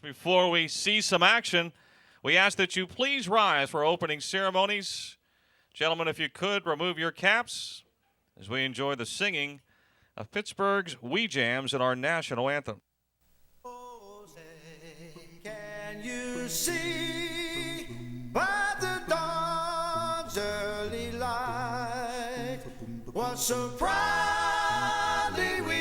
Before we see some action, we ask that you please rise for opening ceremonies. Gentlemen, if you could, remove your caps as we enjoy the singing of Pittsburgh's Wee Jams and our national anthem. Oh, say, can you see by the dawn's early light what so proudly we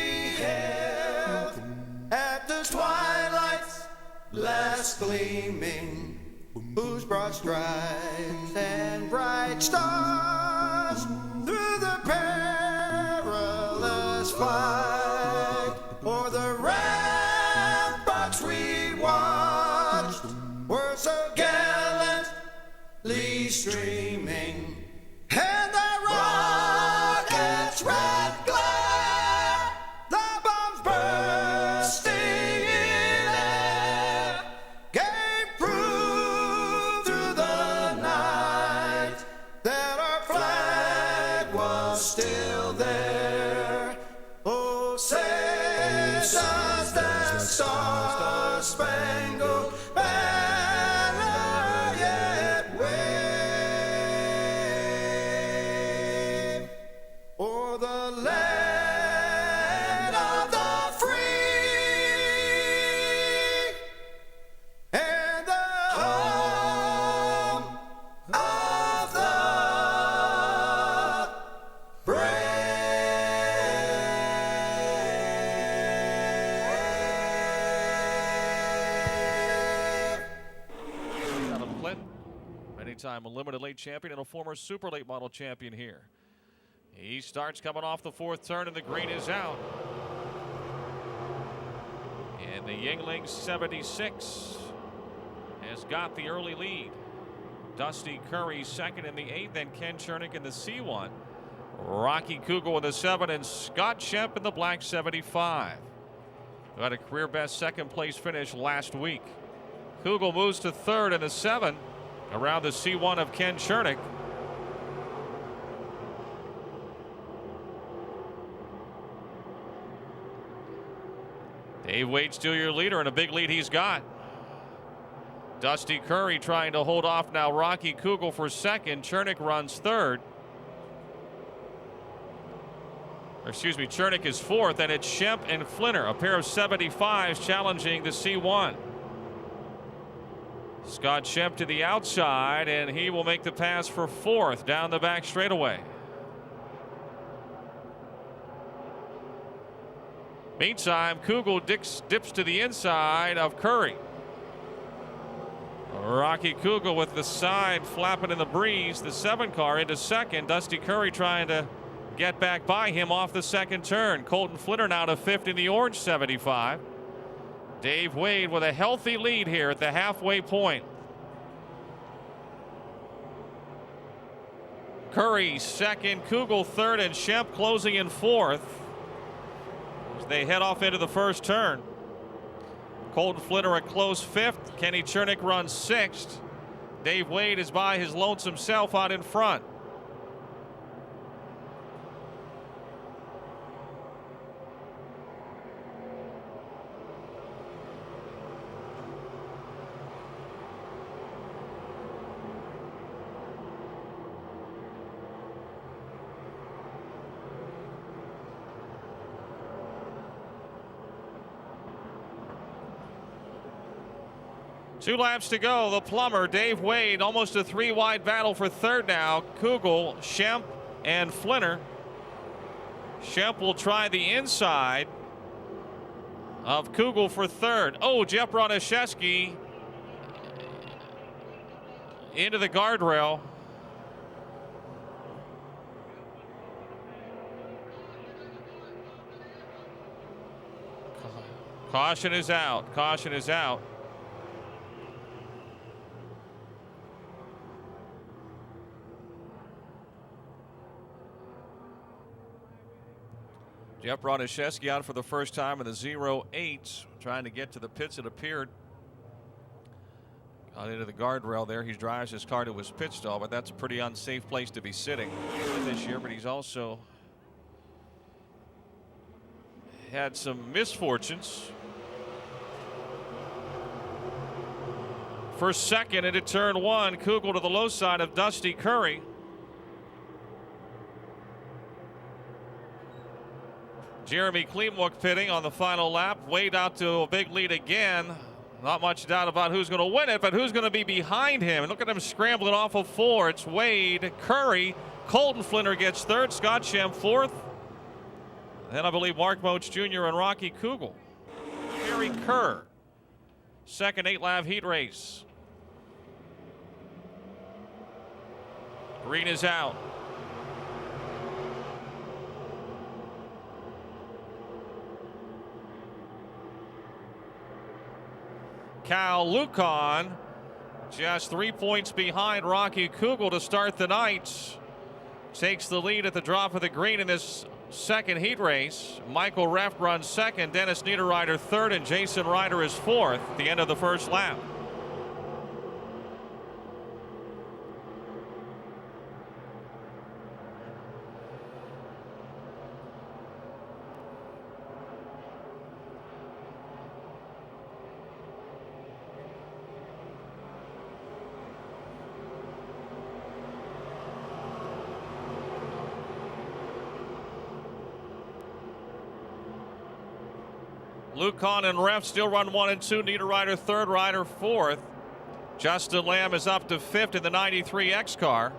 hailed at the twilight's last gleaming, whose broad stripes and bright stars through the perilous fight o'er the ramparts we watched were so gallantly streaming, and the rockets' red glare, the bombs bursting in air, gave proof through the night that our flag was still there. Oh, say does that star-spangled banner yet wave o'er the land of the free and the home of the brave. Adam Clinton, many-time limited late champion and a former super late model champion here. He starts coming off the fourth turn, and the green is out. And the Yingling 76 has got the early lead. Dusty Curry second in the 8th, and Ken Chernick in the C1. Rocky Kugel in the 7, and Scott Shemp in the black 75. Who had a career best second place finish last week. Kugel moves to third in the 7 around the C1 of Ken Chernick. Dave Wade still your leader, and a big lead he's got. Dusty Curry trying to hold off now Rocky Kugel for second. Chernick runs third. Excuse me, Chernick is fourth, and it's Shemp and Flinner, a pair of 75s challenging the C1. Scott Shemp to the outside, and he will make the pass for fourth down the back straightaway. Meantime, Kugel dips to the inside of Curry. Rocky Kugel with the side flapping in the breeze. The 7 car into second. Dusty Curry trying to get back by him off the second turn. Colton Flinner now to fifth in the orange 75. Dave Wade with a healthy lead here at the halfway point. Curry second, Kugel third, and Shemp closing in fourth as they head off into the first turn. Colton Flinner a close fifth. Kenny Chernick runs sixth. Dave Wade is by his lonesome self out in front. Two laps to go. The plumber, Dave Wade, almost a three-wide battle for third now. Kugel, Shemp, and Flinner. Shemp will try the inside of Kugel for third. Oh, Jeff Bronaszewski into the guardrail. Caution is out. Caution is out. Jeff Bronaszewski out for the first time in the 08, trying to get to the pits, it appeared. into the guardrail there. He drives his car to his pit stall, but that's a pretty unsafe place to be sitting this year. But he's also had some misfortunes. First, second into turn one, Kugel to the low side of Dusty Curry. Jeremy Kleemwook pitting on the final lap. Wade out to a big lead again. Not much doubt about who's going to win it, but who's going to be behind him. And look at him scrambling off of four. It's Wade, Curry, Colton Flinter gets third, Scott Shem fourth. Then I believe Mark Moach Jr. and Rocky Kugel. Gary Kerr, second 8-lap heat race. Green is out. Cal Lucon just 3 points behind Rocky Kugel to start the night. Takes the lead at the drop of the green in this second heat race. Michael Reft runs second, Dennis Niederreiter third, and Jason Ryder is fourth at the end of the first lap. Lucon and Ref still run 1 and 2. Niederreiter third, Ryder fourth. Justin Lamb is up to fifth in the 93X car.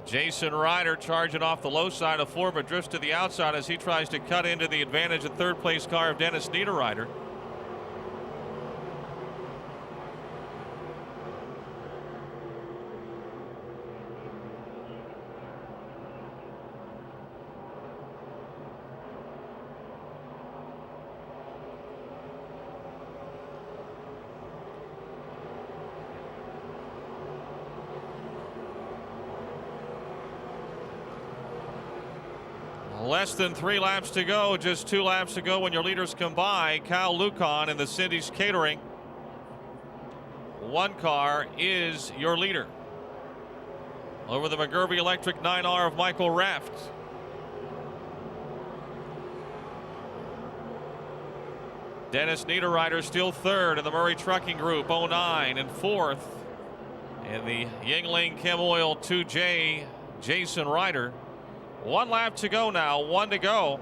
Jason Ryder charging off the low side of four, but drifts to the outside as he tries to cut into the advantage of third place car of Dennis Niederreiter. Less than 3 laps to go, just 2 laps to go when your leaders come by. Kyle Lucon in the Cindy's Catering. One car is your leader. Over the McGurvey Electric 9R of Michael Reft. Dennis Niederreiter still third in the Murray Trucking Group, 09, and fourth in the Yingling Chem Oil 2J, Jason Ryder. 1 lap to go now, 1 to go.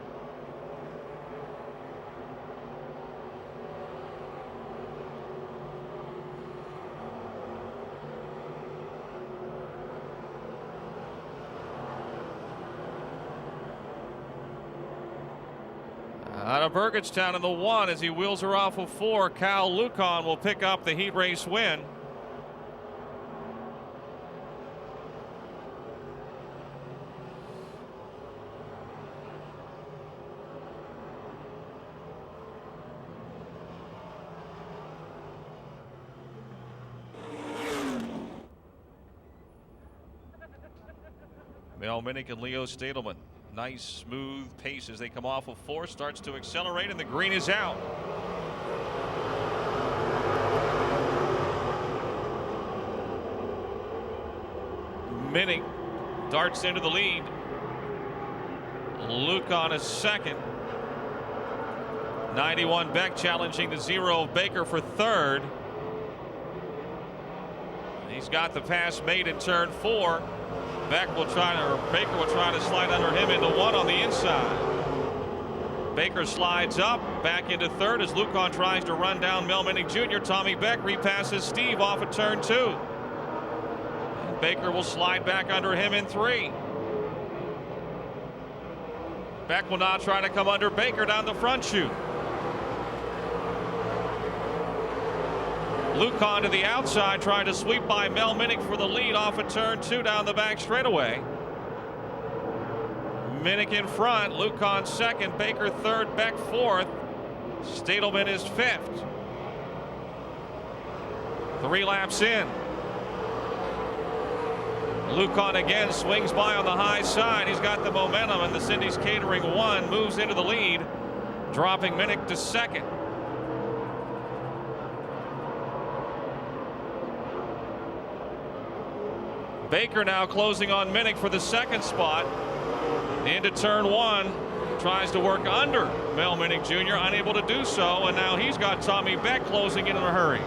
Out of Burgettstown in the 1 as he wheels her off of 4. Cal Lucon will pick up the heat race win. Mel Minnick and Leo Stadelman. Nice smooth pace as they come off of 4. Starts to accelerate and the green is out. Minnick darts into the lead. Lucon is second. 91 Beck challenging the 0 of Baker for third. He's got the pass made in turn 4. Baker will try to slide under him into 1 on the inside. Baker slides up back into third as Lucon tries to run down Mel Minnick Jr. Tommy Beck repasses Steve off of turn 2. And Baker will slide back under him in 3. Beck will now try to come under Baker down the front chute. Lucon to the outside, trying to sweep by Mel Minnick for the lead off of turn 2 down the back straightaway. Minnick in front, Lucon second, Baker third, Beck fourth. Stadelman is 5th. 3 laps in. Lucan again swings by on the high side. He's got the momentum, and the Cindy's Catering 1 moves into the lead, dropping Minnick to 2nd. Baker now closing on Minnick for the 2nd spot. Into turn 1. Tries to work under Mel Minnick Jr., unable to do so, and now he's got Tommy Beck closing in a hurry.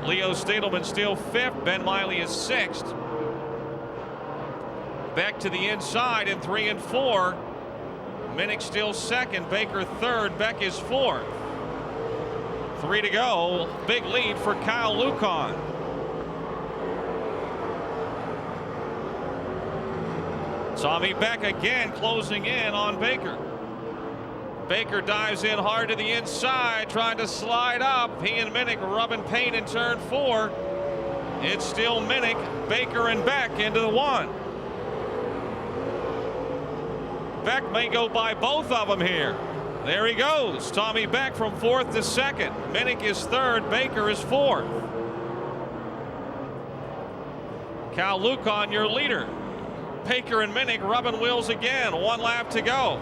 Leo Stadelman still 5th. Ben Miley is 6th. Beck to the inside in 3 and 4. Minnick still 2nd. Baker 3rd. Beck is 4th. 3 to go. Big lead for Kyle Lucan. Tommy Beck again closing in on Baker. Baker dives in hard to the inside, trying to slide up. He and Minnick rubbing paint in turn 4. It's still Minnick, Baker, and Beck into the 1. Beck may go by both of them here. There he goes. Tommy Beck from 4th to 2nd. Minnick is 3rd. Baker is 4th. Kyle Lucan, your leader. Baker and Minnick rubbing wheels again. 1 lap to go.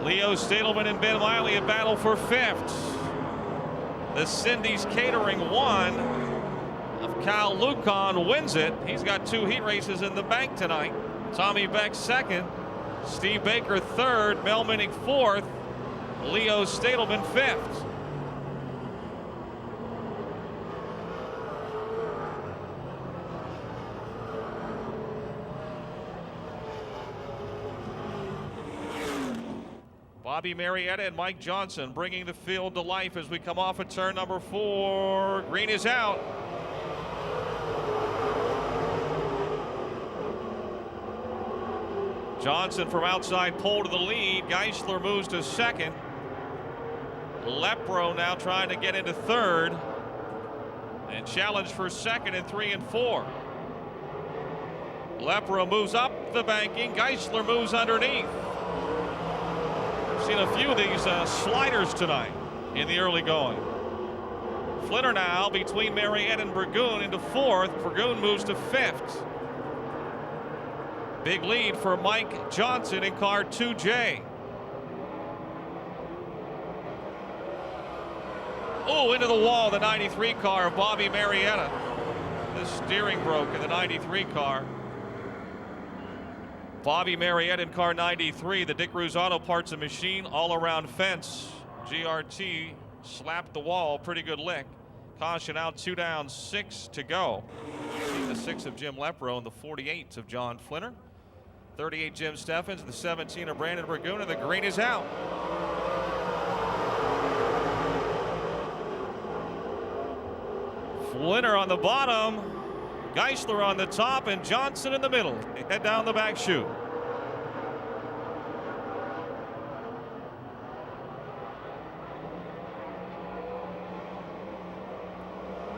Leo Stadelman and Ben Miley a battle for 5th. The Cindy's Catering 1 of Kyle Lucan wins it. He's got 2 heat races in the bank tonight. Tommy Beck 2nd. Steve Baker 3rd. Mel Minnick 4th. Leo Stadelman 5th. Bobby Marietta and Mike Johnson bringing the field to life as we come off of turn number 4. Green is out. Johnson from outside pole to the lead. Geisler moves to 2nd. Lepro now trying to get into 3rd. And challenge for 2nd in 3 and 4. Lepro moves up the banking. Geisler moves underneath. Seen a few of these sliders tonight in the early going. Flinner now between Marietta and Burgoon into 4th. Burgoon moves to 5th. Big lead for Mike Johnson in car 2J. Oh, into the wall, the 93 car of Bobby Marietta. The steering broke in the 93 car. Bobby Marietta in car 93, the Dick Ruse Auto Parts and Machine all-around fence. GRT slapped the wall, pretty good lick. Caution out, 2 down, 6 to go. The 6 of Jim Lepro and the 48 of John Flinner. 38 Jim Steffens, the 17 of Brandon Burgoon, and the green is out. Flinner on the bottom. Geisler on the top and Johnson in the middle. Head down the back chute.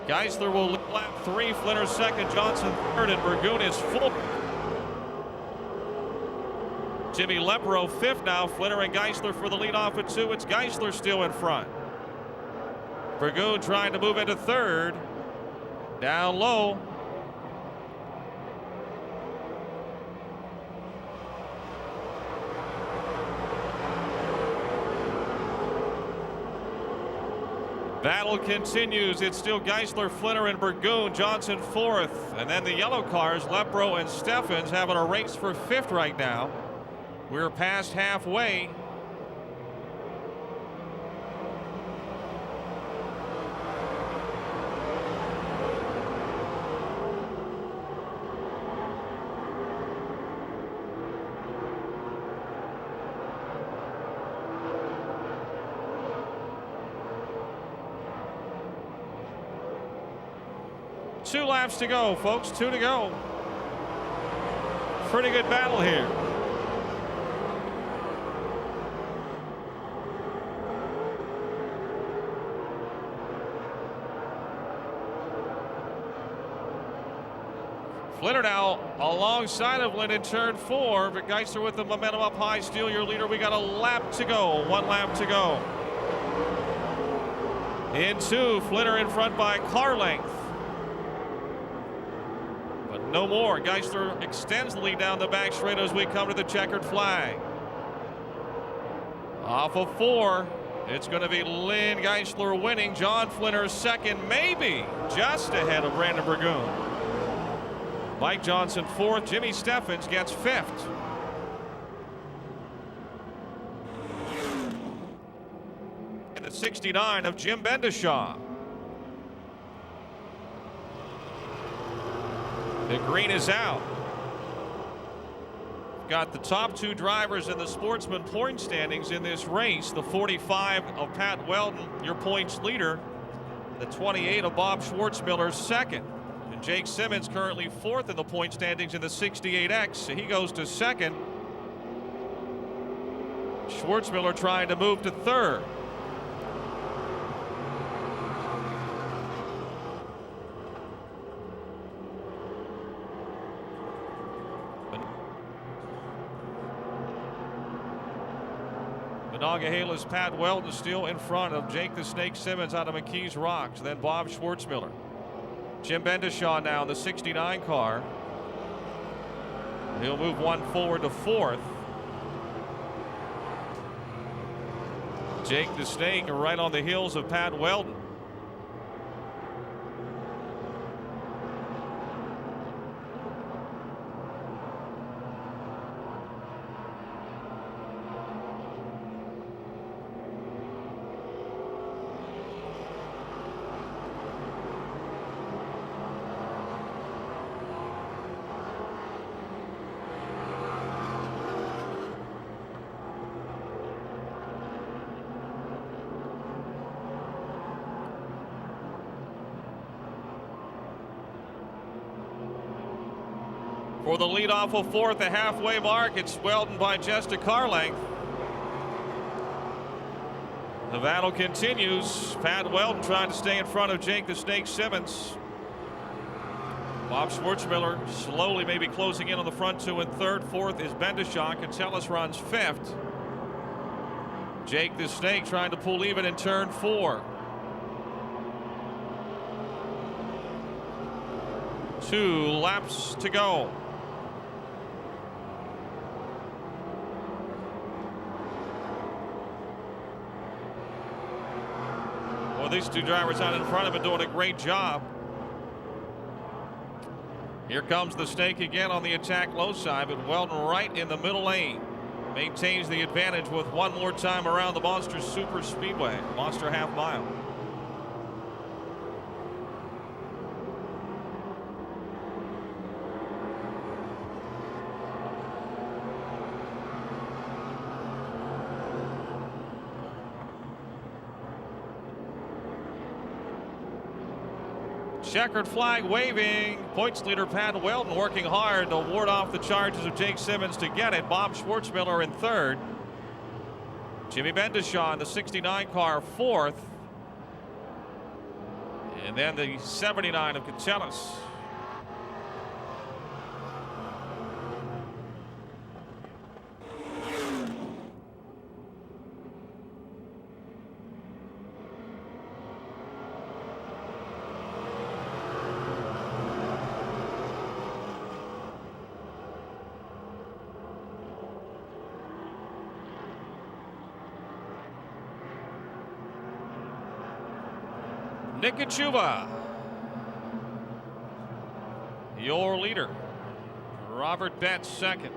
Geisler will lead lap 3, Flinner 2nd, Johnson 3rd, and Burgoon is 4th. Jimmy Lepro 5th now. Flinner and Geisler for the lead off at 2. It's Geisler still in front. Burgoon trying to move into 3rd. Down low. Battle continues. It's still Geisler, Flinner, and Burgoon. Johnson 4th. And then the yellow cars, Lepro and Steffens, having a race for 5th right now. We're past halfway. Two laps to go, folks. 2 to go. Pretty good battle here. Flinner now alongside of Lynn in turn 4, but Geisler with the momentum up high, still your leader. We got a lap to go, 1 lap to go. In 2, Flinner in front by car length. But no more. Geisler extends the lead down the back straight as we come to the checkered flag. Off of 4, it's going to be Lynn Geisler winning. John Flinner second, maybe just ahead of Brandon Burgoon. Mike Johnson 4th. Jimmy Steffens gets 5th. In the 69 of Jim Bendishaw. The green is out. Got the top 2 drivers in the sportsman point standings in this race. The 45 of Pat Weldon, your points leader. The 28 of Bob Schwartzmiller, second. And Jake Simmons currently 4th in the point standings in the 68X. So he goes to second. Schwartzmiller trying to move to 3rd. Monongahela's Pat Weldon still in front of Jake the Snake Simmons out of McKees Rocks. Then Bob Schwartzmiller. Jim Bendishaw now in the 69 car. He'll move 1 forward to 4th. Jake the Snake right on the heels of Pat Weldon. For the lead off of 4th, the halfway mark, it's Weldon by just a car length. The battle continues. Pat Weldon trying to stay in front of Jake the Snake Simmons. Bob Schwartzmiller slowly maybe closing in on the front 2 and 3rd. 4th is Bendishaw. Catsellas runs 5th. Jake the Snake trying to pull even in turn 4. 2 laps to go. Well, these 2 drivers out in front of him doing a great job. Here comes the Snake again on the attack low side, but Weldon right in the middle lane. Maintains the advantage with 1 more time around the Monster Super Speedway. Monster half mile. Checkered flag waving. Points leader Pat Weldon working hard to ward off the charges of Jake Simmons to get it. Bob Schwartzmiller in 3rd. Jimmy Bendishaw in the 69 car 4th. And then the 79 of Catsellas. Nikachuba, your leader. Robert Betts second.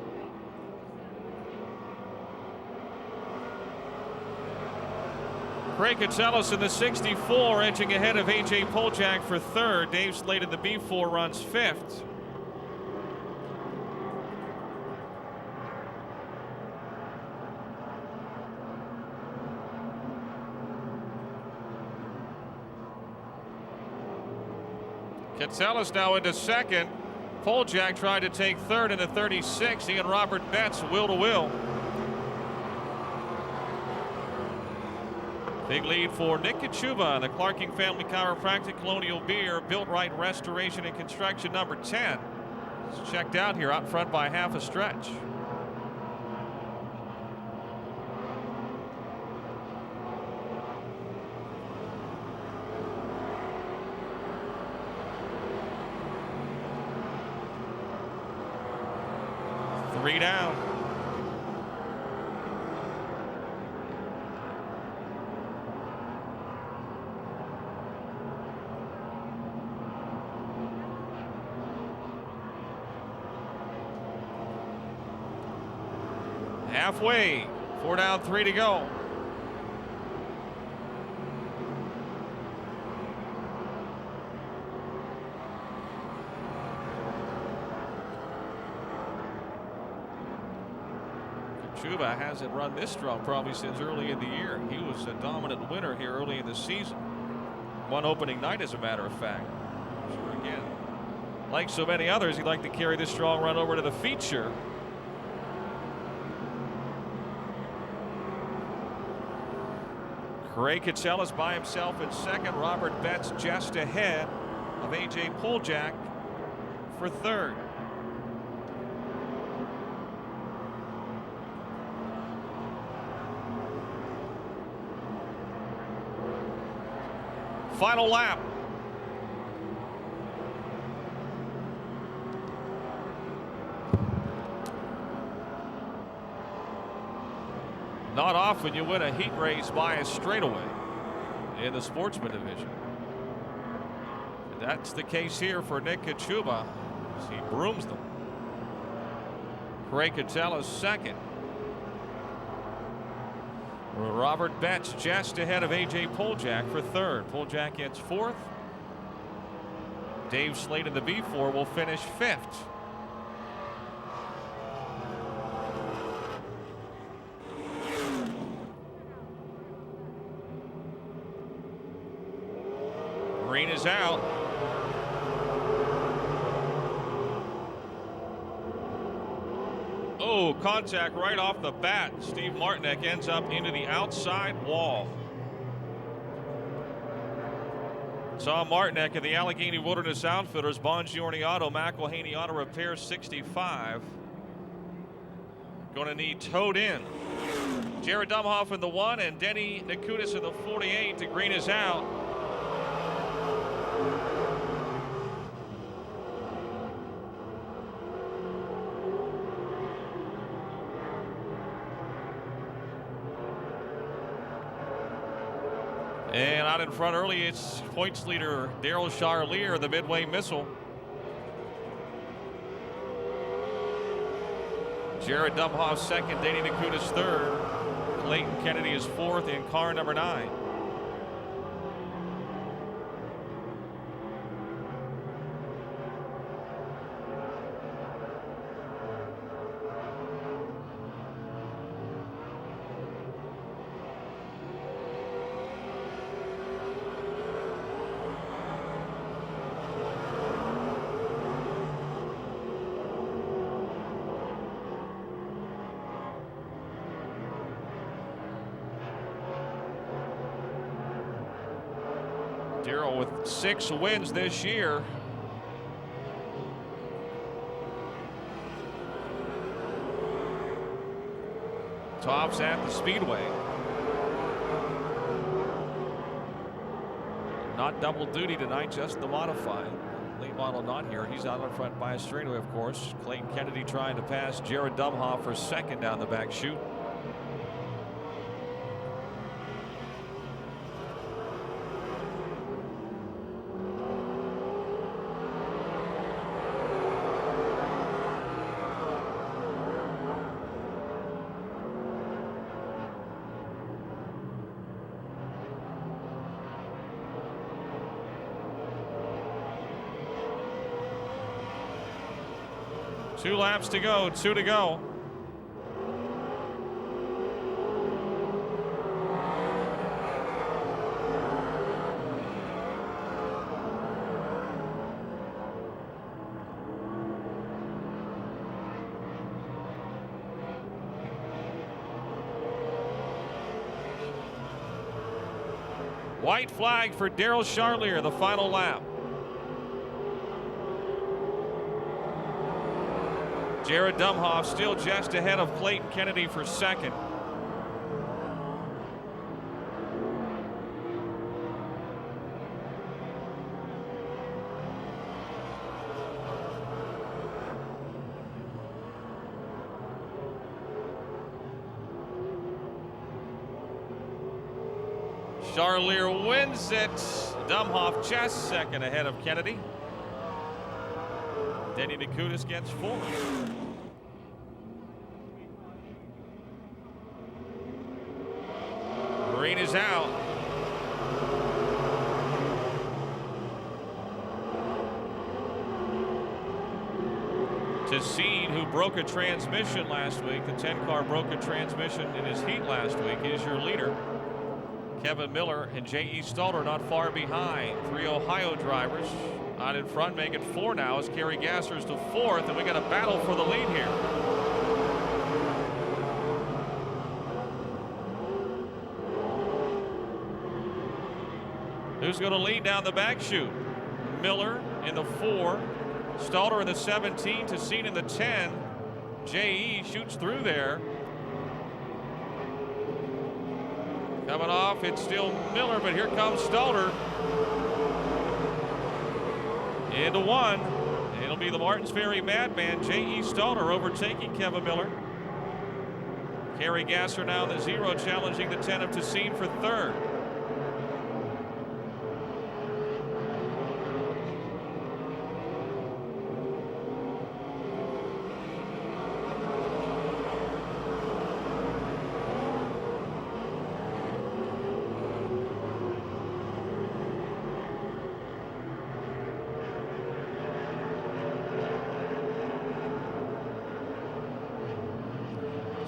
Craig Catsellas in the 64, edging ahead of A.J. Poljak for 3rd. Dave Slade in the B4 runs 5th. Catsellas now into 2nd. Poljak tried to take 3rd in the 36. He and Robert Betts will to will. Big lead for Nick Kachuba, the Clarking Family Chiropractic Colonial Beer, Built Right Restoration and Construction number 10. He's checked out here out front by half a stretch. Three down. Halfway, 4 down, 3 to go. Chuba hasn't run this strong probably since early in the year. He was a dominant winner here early in the season. One opening night, as a matter of fact. Sure, again, like so many others, he'd like to carry this strong run over to the feature. Ray Kitchelis by himself in second. Robert Betts just ahead of A.J. Poljack for third. Final lap. Not often you win a heat race by a straightaway in the sportsman division. That's the case here for Nick Kachuba as he brooms them. Craig Catella second. Robert Betts just ahead of A.J. Poljack for third. Poljack gets fourth. Dave Slade in the B4 will finish fifth. Green is out. Oh, contact right off the bat. Steve Martinek ends up into the outside wall. Saw Martinek at the Allegheny Wilderness Outfitters, Bongiorni Auto, McElhaney Auto Repair 65. Going to need towed in. Jared Dumhoff in the 1 and Denny Nakutis in the 48. The green is out. And out in front early, it's points leader Daryl Charlier, the Midway Missile. Jared Dumhoff second, Danny Nakutis third. Clayton Kennedy is fourth in car number 9. Darrell with 6 wins this year. Tops at the Speedway. Not double duty tonight, just the modified. Late model not here. He's out in front by a straightaway, of course. Clayton Kennedy trying to pass Jared Dumhoff for second down the back chute. Two laps to go, 2 to go. White flag for Daryl Charlier, the final lap. Jared Dumhoff still just ahead of Clayton Kennedy for second. Charlier wins it. Dumhoff just second ahead of Kennedy. Denny Nakutis gets fourth. Green is out. Tessine, who broke a transmission last week, the 10-car broke a transmission in his heat last week, is your leader. Kevin Miller and J.E. Stalter not far behind. 3 Ohio drivers out in front, make it 4 now as Kerry Gasser's to 4th, and we got a battle for the lead here. Who's going to lead down the back chute? Miller in the 4, Stalter in the 17, Tessine in the 10. J.E. shoots through there. Coming off, it's still Miller, but here comes Stalter. Into 1. It'll be the Martins Ferry Madman, J.E. Stalter, overtaking Kevin Miller. Kerry Gasser now in the 0, challenging the 10 of Tessine for 3rd.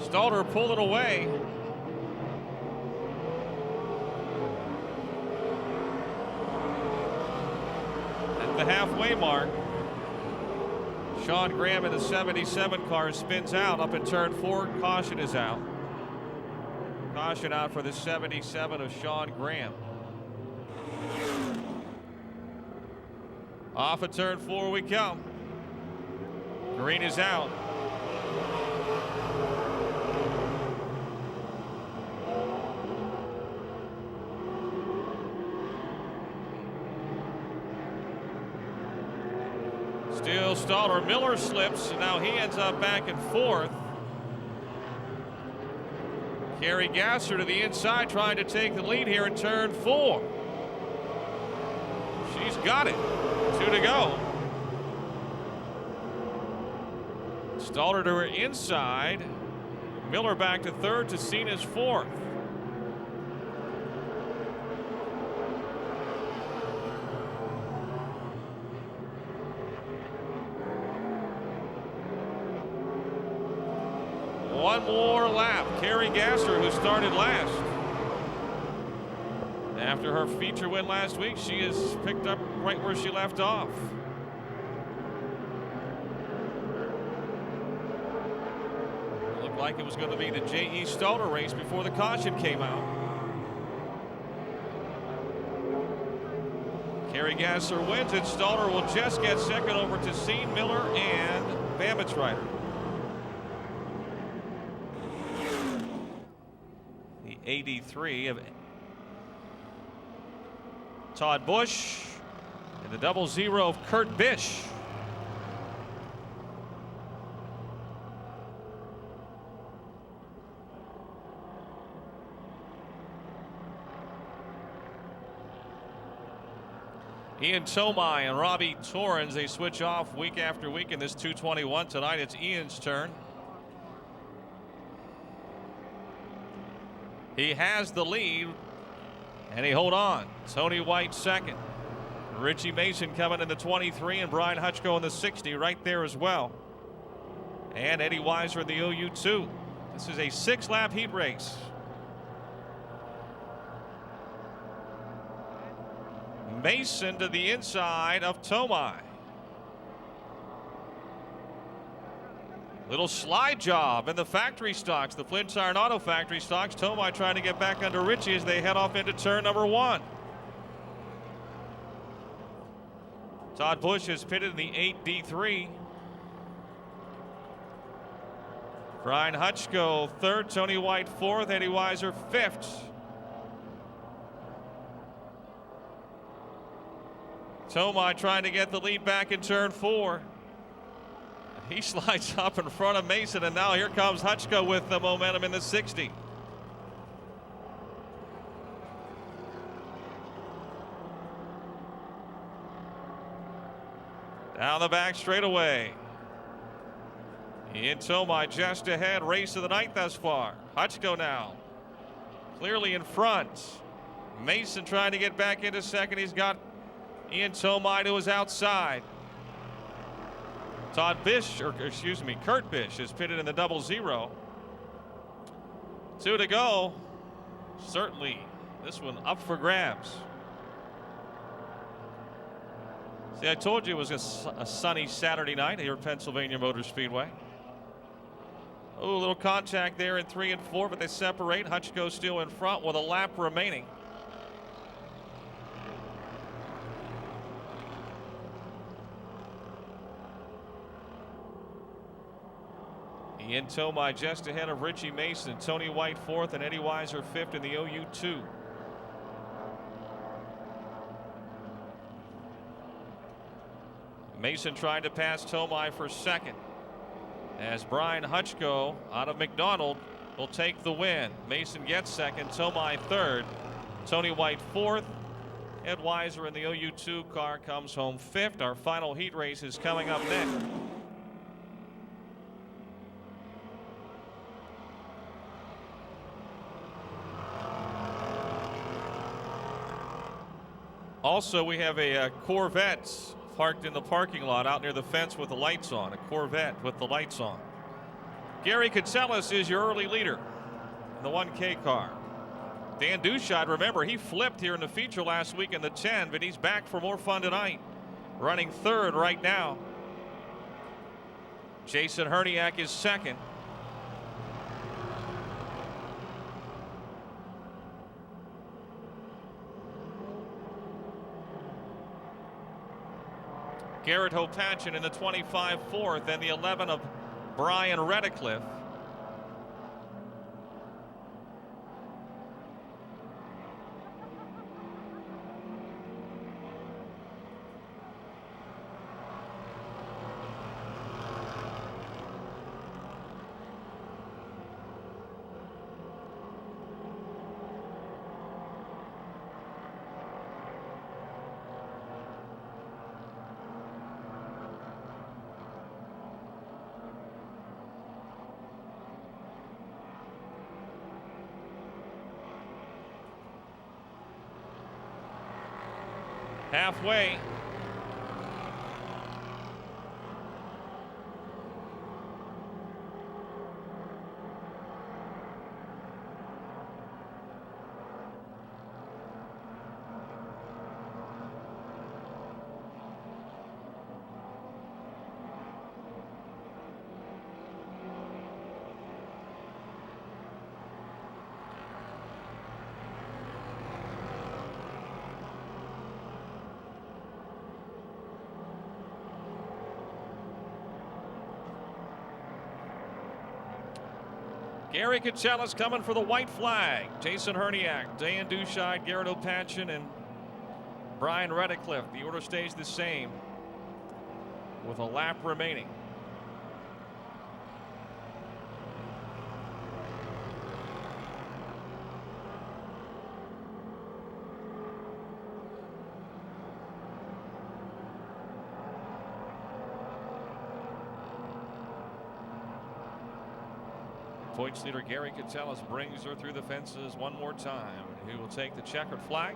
Stalter pulled it away. At the halfway mark, Sean Graham in the 77 car spins out up in turn 4. Caution is out. Caution out for the 77 of Sean Graham. Off of turn 4 we come. Green is out. Still Stalter. Miller slips, and now he ends up back in 4th. Kerry Gasser to the inside, trying to take the lead here in turn 4. She's got it. 2 to go. Stalter to her inside. Miller back to 3rd. Tessine is 4th. One more lap. Kerry Gasser, who started last. After her feature win last week, she has picked up right where she left off. Looked like it was going to be the J.E. Stalter race before the caution came out. Kerry Gasser wins it. Stalter will just get second over to Tessine, Miller, and Bambitzrider. The 83 of Todd Busch and the 00 of Kurt Bish. Ian Tomai and Robbie Torrens, they switch off week after week in this 221. Tonight it's Ian's turn. He has the lead, and he hold on. Tony White second. Richie Mason coming in the 23, and Brian Hutchko in the 60 right there as well. And Eddie Weiser in the OU2. This is a 6-lap heat race. Mason to the inside of Tomai. Little slide job in the factory stocks, the Flint Tire and Auto factory stocks. Tomai trying to get back under Richie as they head off into turn number 1. Todd Busch is pitted in the 8 D3. Brian Hutchko third, Tony White fourth, Eddie Weiser fifth. Tomai trying to get the lead back in turn 4. He slides up in front of Mason, and now here comes Hutchko with the momentum in the 60. Down the back straightaway. Ian Tomai just ahead, race of the night thus far. Hutchko now clearly in front. Mason trying to get back into second. He's got Ian Tomai to his outside. Kurt Bish is pitted in the 0-0. 2 to go. Certainly this one up for grabs. See, I told you it was a sunny Saturday night here at Pennsylvania Motor Speedway. Oh, a little contact there in 3 and 4, but they separate. Hutchko still in front with a lap remaining. Ian Tomai just ahead of Richie Mason. Tony White fourth and Eddie Weiser fifth in the OU2. Mason trying to pass Tomai for second, as Brian Hutchko out of McDonald will take the win. Mason gets second, Tomai third, Tony White fourth. Ed Weiser in the OU2 car comes home fifth. Our final heat race is coming up next. Also, we have a Corvette parked in the parking lot out near the fence with the lights on. A Corvette with the lights on. Gary Katselis is your early leader in the 1K car. Dan Dushad, remember, he flipped here in the feature last week in the 10, but he's back for more fun tonight. Running third right now. Jason Herniak is second. Garrett Hopatchin in the 25 fourth, and the 11 of Brian Redicliffe. Halfway. Gary Katselis coming for the white flag. Jason Herniak, Dan Dushide, Garrett Hopatchin, and Brian Redicliffe. The order stays the same with a lap remaining. Points leader Gary Katselis brings her through the fences one more time. He will take the checkered flag.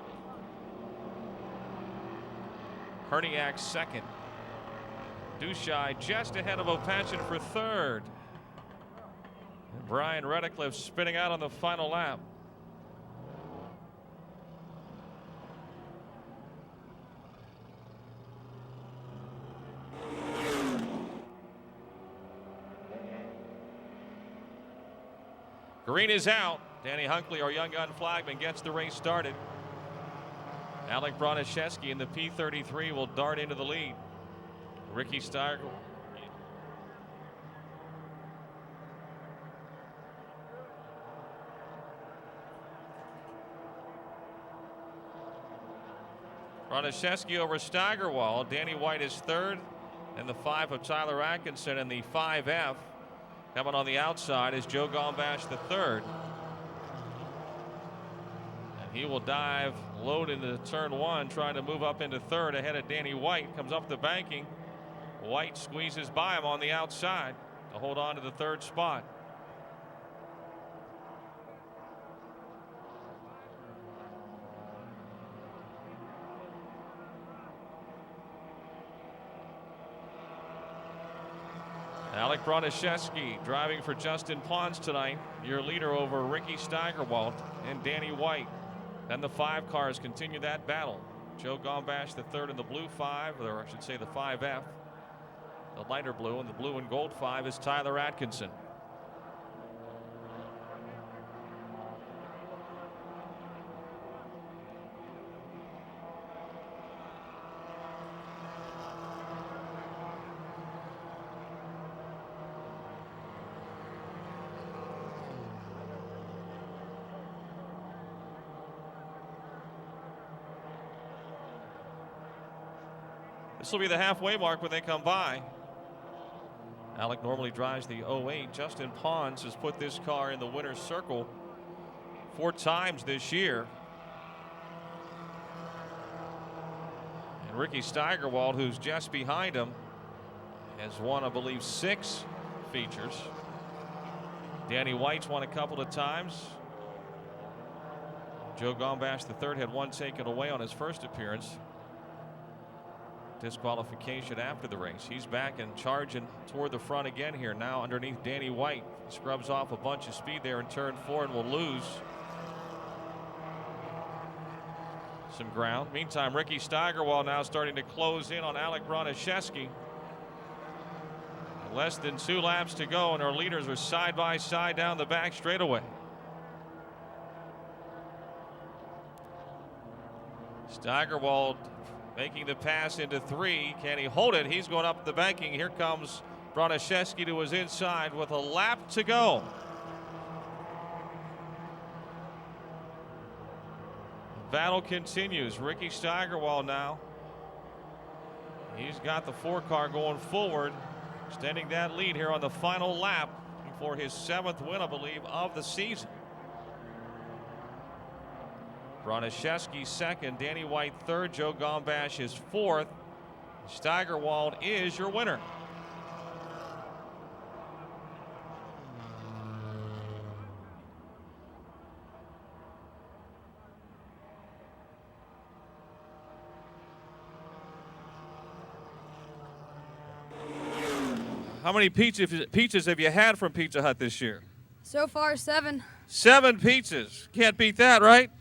Herniak second. Dushai just ahead of Hopatchin for third. And Brian Redicliffe spinning out on the final lap. Green is out. Danny Hunkley, our young gun flagman, gets the race started. Alec Broniszewski in the P33 will dart into the lead. Ricky Steyer. Broniszewski over Steigerwald. Danny White is third. And the 5 of Tyler Atkinson, and the 5F coming on the outside is Joe Gombash the third. And he will dive low into turn 1, trying to move up into third ahead of Danny White. Comes up the banking. White squeezes by him on the outside to hold on to the third spot. Alec Broniszewski driving for Justin Pons tonight. Your leader over Ricky Steigerwald and Danny White. Then the 5 cars continue that battle. Joe Gombash the third in the blue 5, or I should say the 5F. The lighter blue, and the blue and gold 5 is Tyler Atkinson. This will be the halfway mark when they come by. Alec normally drives the 08. Justin Pons has put this car in the winner's circle 4 times this year. And Ricky Steigerwald, who's just behind him, has won, I believe, 6 features. Danny White's won a couple of times. Joe Gombash the third had 1 taken away on his first appearance. Disqualification after the race. He's back and charging toward the front again here now underneath Danny White. He scrubs off a bunch of speed there in turn 4 and will lose some ground. Meantime, Ricky Steigerwald now starting to close in on Alec Broniszewski. Less than 2 laps to go, and our leaders are side by side down the back straightaway. Steigerwald making the pass into 3. Can he hold it? He's going up the banking. Here comes Broniszewski to his inside with a lap to go. Battle continues. Ricky Steigerwald now. He's got the 4 car going forward, extending that lead here on the final lap for his 7th win, I believe, of the season. Broniszewski second, Danny White third, Joe Gombash is 4th. Steigerwald is your winner. How many pizzas have you had from Pizza Hut this year? So far, 7. 7 pizzas. Can't beat that, right?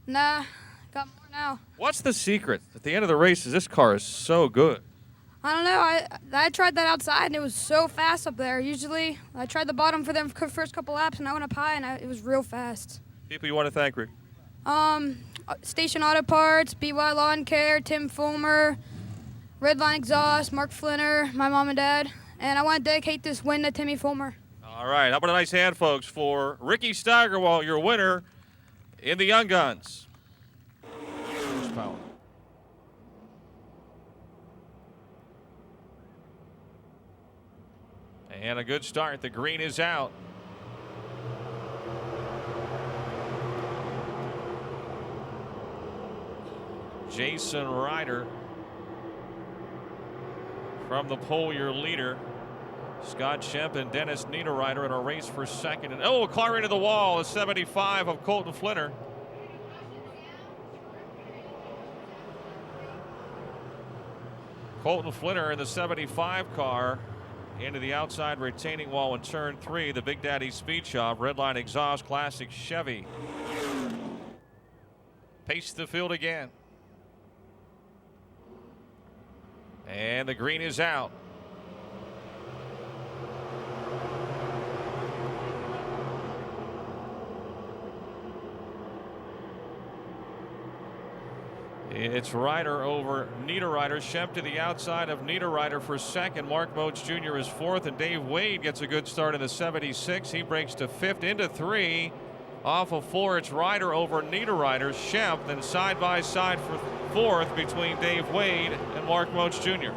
Nah, got more now. What's the secret? At the end of the races, this car is so good. I don't know. I tried that outside, and it was so fast up there. Usually, I tried the bottom for them first couple laps, and I went up high, and it was real fast. People you want to thank, Rick? Station Auto Parts, BY Lawn Care, Tim Fulmer, Redline Exhaust, Mark Flinner, my mom and dad. And I want to dedicate this win to Timmy Fulmer. All right. How about a nice hand, folks, for Ricky Steigerwald, your winner in the Young Guns. Power. And a good start. The green is out. Jason Ryder from the pole, your leader. Scott Shemp and Dennis Niederreiter in a race for second. And a car into the wall, a 75 of Colton Flinner. Colton Flinner in the 75 car into the outside retaining wall in turn 3. The Big Daddy Speed Shop, Redline Exhaust, Classic Chevy. Pace the field again. And the green is out. It's Ryder over Niederreiter. Shemp to the outside of Niederreiter for second. Mark Moats Jr. is 4th, and Dave Wade gets a good start in the 76. He breaks to 5th into 3 Off of 4, it's Ryder over Niederreiter. Shemp then side by side for 4th between Dave Wade and Mark Moats Jr.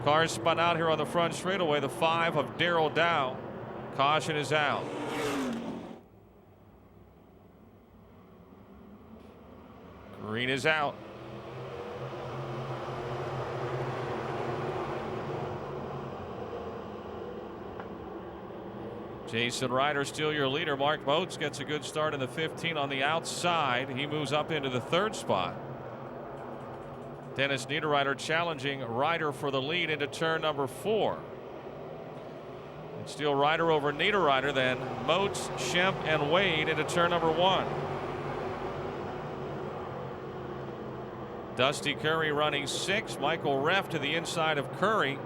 Cars spun out here on the front straightaway. The 5 of Darrell Dow. Caution is out. Green is out. Jason Ryder still your leader. Mark Moats gets a good start in the 15 on the outside. He moves up into the 3rd spot. Dennis Niederreiter challenging Ryder for the lead into turn number 4. And still Ryder over Niederreiter, then Moats, Shemp, and Wade into turn number 1. Dusty Curry running 6. Michael Reff to the inside of Curry,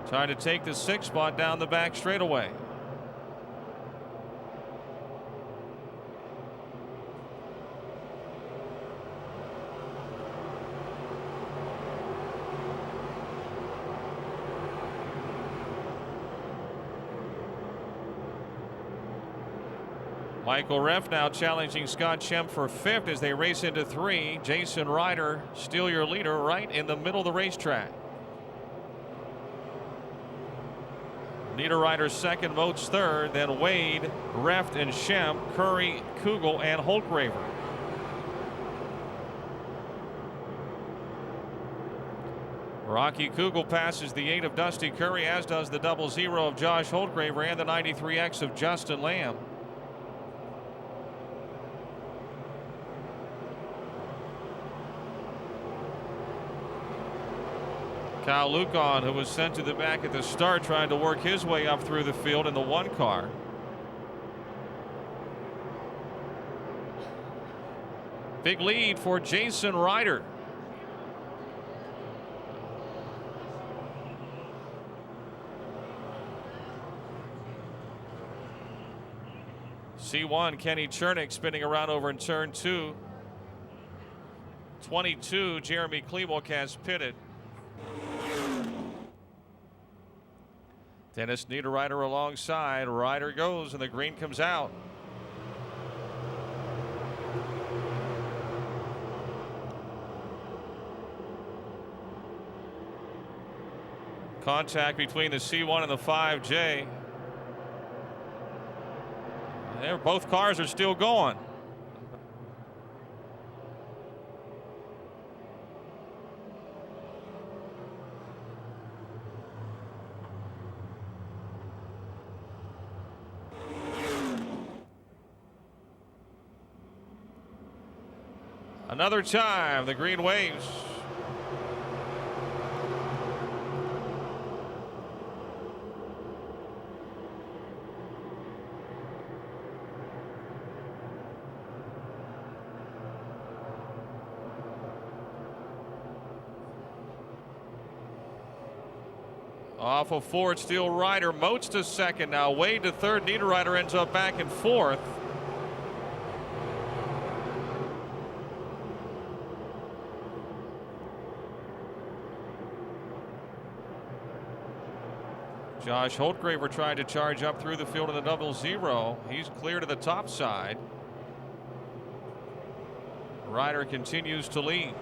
trying to take the 6th spot down the back straightaway. Michael Reff now challenging Scott Shemp for 5th as they race into 3. Jason Ryder still your leader right in the middle of the racetrack. Niederreiter 2nd, Moats 3rd, then Wade, Reff, and Shemp, Curry, Kugel, and Holtgraver. Rocky Kugel passes the 8 of Dusty Curry, as does the 00 of Josh Holtgraver and the 93X of Justin Lamb. Kyle Lucon, who was sent to the back at the start, trying to work his way up through the field in the 1 car. Big lead for Jason Ryder. C1, Kenny Chernick spinning around over in turn 2. 22, Jeremy Klebok has pitted. Dennis Niederreiter alongside. Ryder goes and the green comes out. Contact between the C1 and the 5J. There, both cars are still going. Another time, the green waves. Off of 4, it's still Ryder. Moats to 2nd now. Wade to 3rd. Niederreiter ends up back in 4th. Josh Holtgraver trying to charge up through the field in the 00. He's clear to the top side. Ryder continues to lead.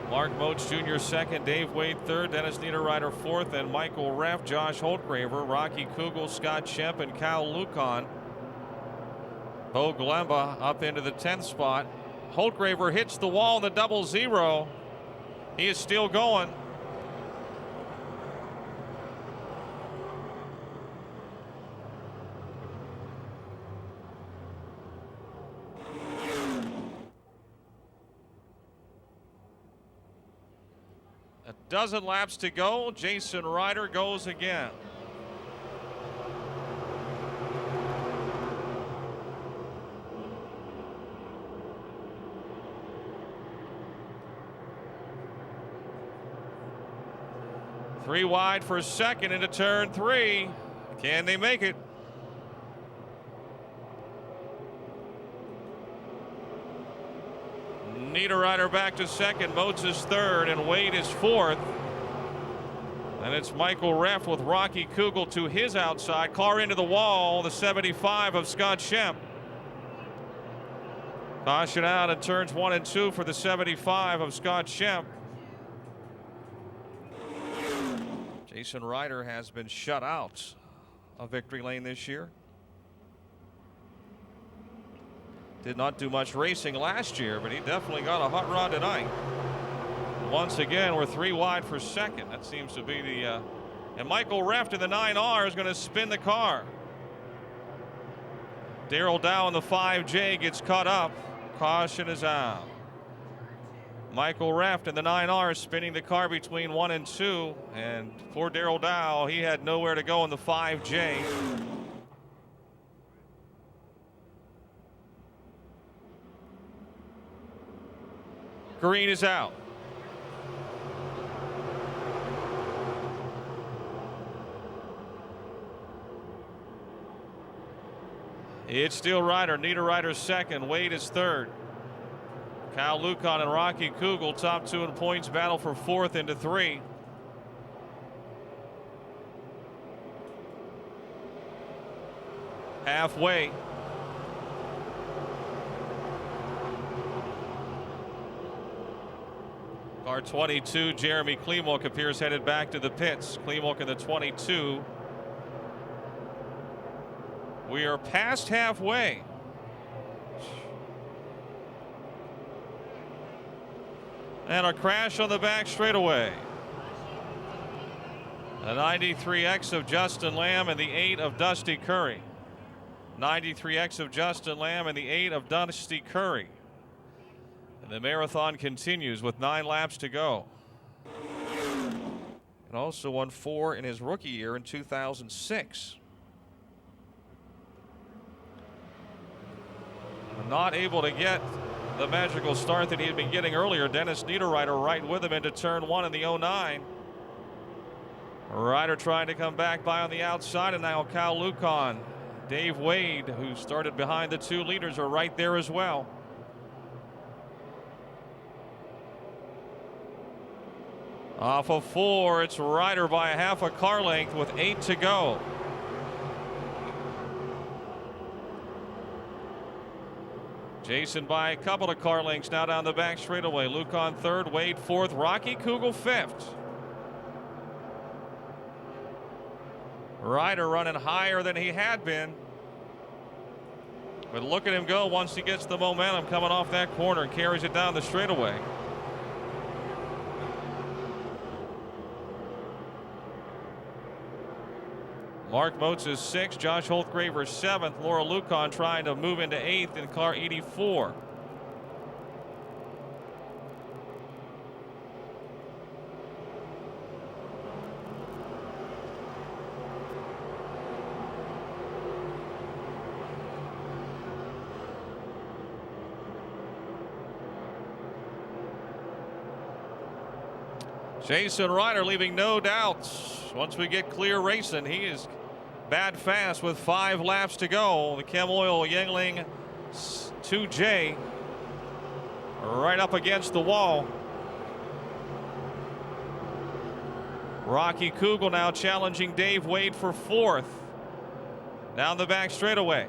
Mark Moats Jr. 2nd, Dave Wade 3rd, Dennis Niederreiter 4th, and Michael Reff, Josh Holtgraver, Rocky Kugel, Scott Shemp, and Kyle Lucon. Bo Glemba up into the 10th spot. Holtgraver hits the wall in the 00. He is still going. A dozen laps to go. Jason Ryder goes again. Three wide for 2nd into turn 3. Can they make it? Niederreiter back to 2nd. Moats is 3rd, and Wade is 4th. And it's Michael Reff with Rocky Kugel to his outside. Car into the wall, the 75 of Scott Shemp. Caution out at turns 1 and 2 for the 75 of Scott Shemp. Jason Ryder has been shut out of victory lane this year. Did not do much racing last year, but he definitely got a hot rod tonight. Once again, we're 3 wide for second. That seems to be the and Michael Reff in the 9R is going to spin the car. Darrell Dow in the 5J gets caught up. Caution is out. Michael Reff in the 9R spinning the car between 1 and 2, and poor Darrell Dow, he had nowhere to go in the 5J. Green is out. It's still Ryder. Niederreiter's second. Wade is third. Kyle Lucan and Rocky Kugel top 2 in points. Battle for 4th into 3. Halfway. Car 22, Jeremy Klimuk appears headed back to the pits. Klimuk in the 22. We are past halfway. And a crash on the back straightaway. A 93X of Justin Lamb and the 8 of Dusty Curry. 93X of Justin Lamb and the 8 of Dusty Curry. And the marathon continues with 9 laps to go. And also won 4 in his rookie year in 2006. Not able to get the magical start that he had been getting earlier. Dennis Niederreiter right with him into turn 1 in the 09. Ryder trying to come back by on the outside, and now Kyle Lucan. Dave Wade, who started behind the 2 leaders, are right there as well. Off of 4, it's Ryder by a half a car length with 8 to go. Jason by a couple of car lengths now down the back straightaway. Lucan third, Wade fourth, Rocky Kugel fifth. Ryder running higher than he had been. But look at him go once he gets the momentum coming off that corner and carries it down the straightaway. Mark Moats is 6th, Josh Holtgraver 7th, Laura Lucan trying to move into 8th in car 84. Jason Ryder leaving no doubts. Once we get clear racing, he is bad fast with 5 laps to go. The Chem Oil Yuengling 2J right up against the wall. Rocky Kugel now challenging Dave Wade for 4th. Down the back straightaway.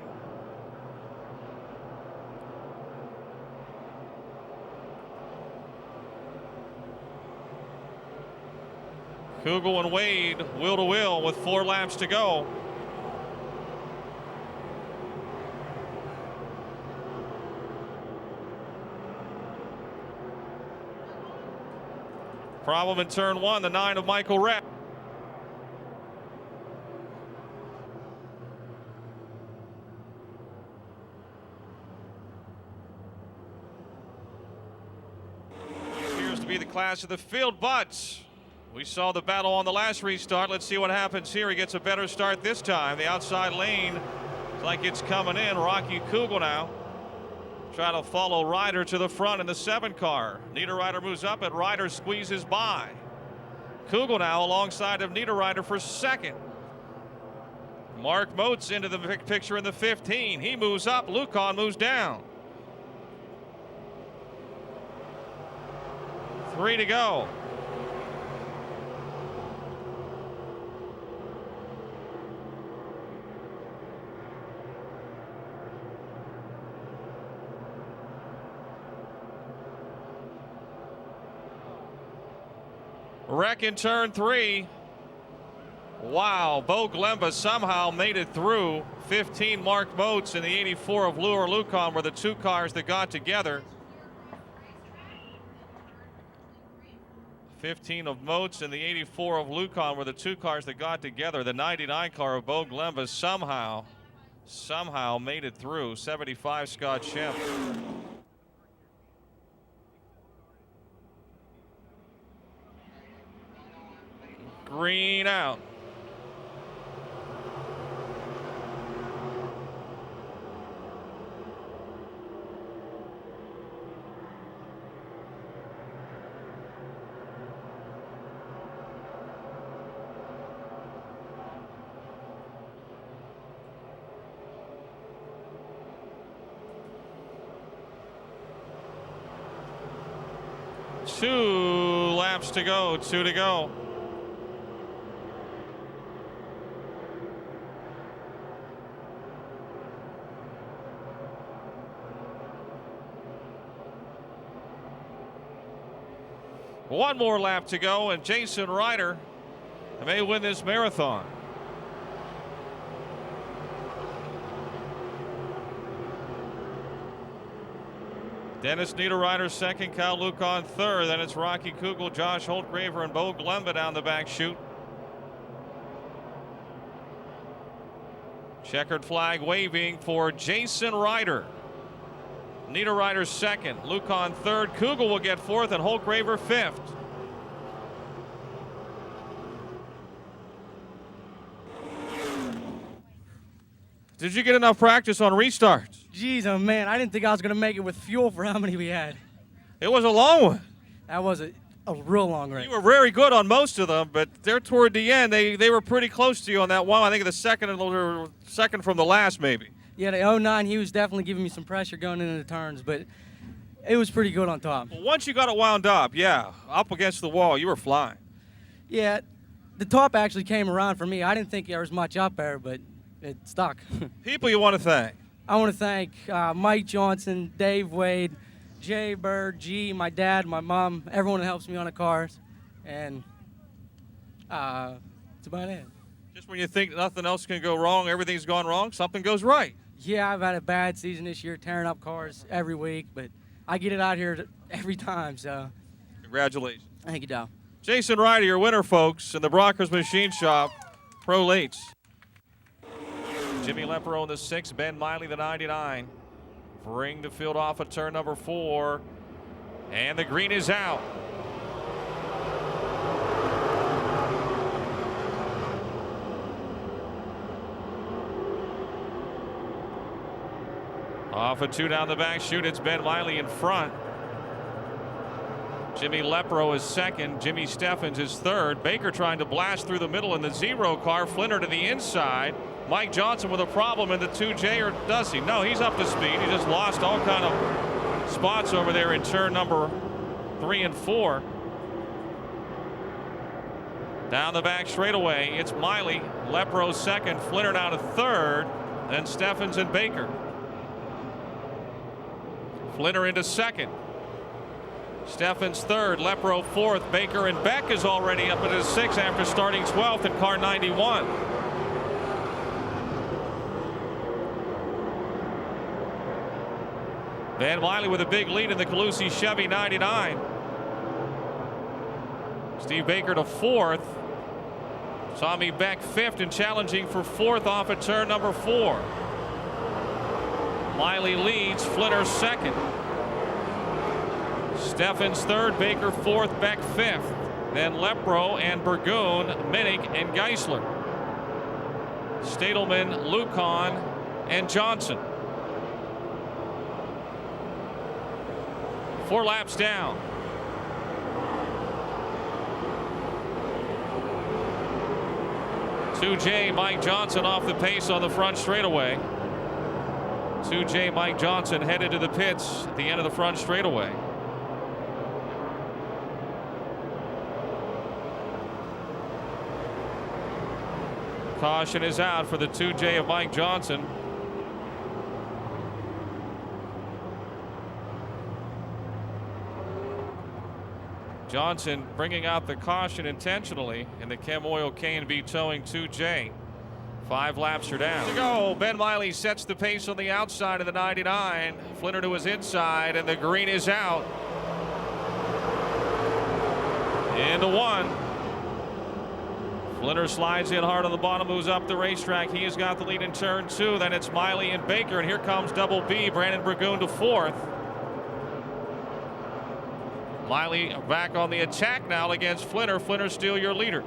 Kugel and Wade wheel to wheel with 4 laps to go. Problem in turn 1, the 9 of Michael Reff. Appears to be the class of the field, but we saw the battle on the last restart. Let's see what happens here. He gets a better start this time. The outside lane, it's like it's coming in. Rocky Kugel now trying to follow Ryder to the front in the 7 car. Niederreiter moves up and Ryder squeezes by. Kugel now alongside of Niederreiter for 2nd. Mark Moats into the picture in the 15. He moves up. Lucan moves down. 3 to go. Wreck in turn 3. Wow, Bo Glemba somehow made it through. 15 Mark Moats and the 84 of Lure Lucon were the two cars that got together. 15 of Moats and the 84 of Lucon were the two cars that got together. The 99 car of Bo Glemba somehow made it through. 75 Scott Shemp. Green out. Two laps to go, 2 to go. One more lap to go, and Jason Ryder may win this marathon. Dennis Niederreiter second, Kyle Lucon third. Then it's Rocky Kugel, Josh Holtgraver, and Bo Glemba down the back chute. Checkered flag waving for Jason Ryder. Niederreiter second, Lucon third, Kugel will get fourth, and Holtgraver fifth. Did you get enough practice on restarts? Jeez, oh man, I didn't think I was going to make it with fuel for how many we had. It was a long one. That was a real long race. You were very good on most of them, but there toward the end, they were pretty close to you on that one. I think the second from the last, maybe. Yeah, the 09, he was definitely giving me some pressure going into the turns, but it was pretty good on top. Well, once you got it wound up, yeah, up against the wall, you were flying. Yeah, the top actually came around for me. I didn't think there was much up there, but it stuck. People you want to thank? I want to thank Mike Johnson, Dave Wade, Jay Bird, G, my dad, my mom, everyone that helps me on the cars, and that's about it. Just when you think nothing else can go wrong, everything's gone wrong, something goes right. Yeah, I've had a bad season this year, tearing up cars every week, but I get it out here every time, so. Congratulations. Thank you, Dow. Jason Ryder, your winner, folks, in the Brockers Machine Shop Pro Lates. Jimmy Lepero in the 6, Ben Miley the 99. Bring the field off at turn number 4, and the green is out. Off a 2 down the back chute, it's Ben Miley in front. Jimmy Lepero is second. Jimmy Steffens is third. Baker trying to blast through the middle in the 0 car. Flinner to the inside. Mike Johnson with a problem in the 2J, or does he? No, he's up to speed. He just lost all kind of spots over there in turn number 3 and 4. Down the back straightaway, it's Miley. Lepero second. Flinner now to third. Then Steffens and Baker. Flinner into second. Steffens third, Lepero fourth. Baker and Beck is already up at his 6th after starting 12th in car 91. Van Wiley with a big lead in the Calusi Chevy 99. Steve Baker to 4th. Tommy Beck 5th and challenging for 4th off at turn number 4. Miley leads, Flinner second. Steffens third, Baker 4th, Beck 5th. Then Lepero and Burgoon, Minnick and Geisler. Stadelman, Lucon, and Johnson. 4 laps down. J Mike Johnson off the pace on the front straightaway. 2J Mike Johnson headed to the pits at the end of the front straightaway. Caution is out for the 2J of Mike Johnson. Johnson bringing out the caution intentionally in the Chem Oil K&B towing 2J. 5 laps are down to go. Ben Miley sets the pace on the outside of the 99. Flinner to his inside, and the green is out. Into 1. Flinner slides in hard on the bottom, moves up the racetrack. He has got the lead in turn 2. Then it's Miley and Baker, and here comes Double B. Brandon Burgoon to 4th. Miley back on the attack now against Flinner. Flinner still your leader.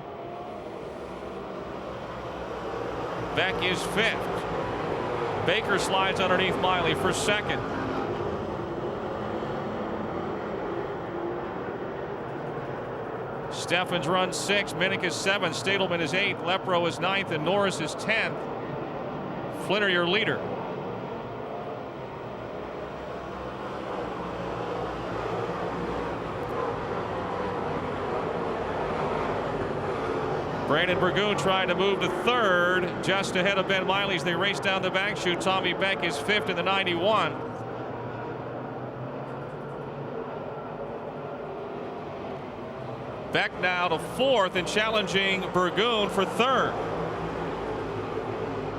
Beck is 5th. Baker slides underneath Miley for 2nd. Steffens runs 6th. Minnick is 7th. Stadelman is 8th. Lepro is 9th, and Norris is 10th. Flinner your leader. Brandon Burgoon trying to move to 3rd, just ahead of Ben Miley as they race down the back chute. Tommy Beck is 5th in the 91. Beck now to 4th and challenging Burgoon for 3rd.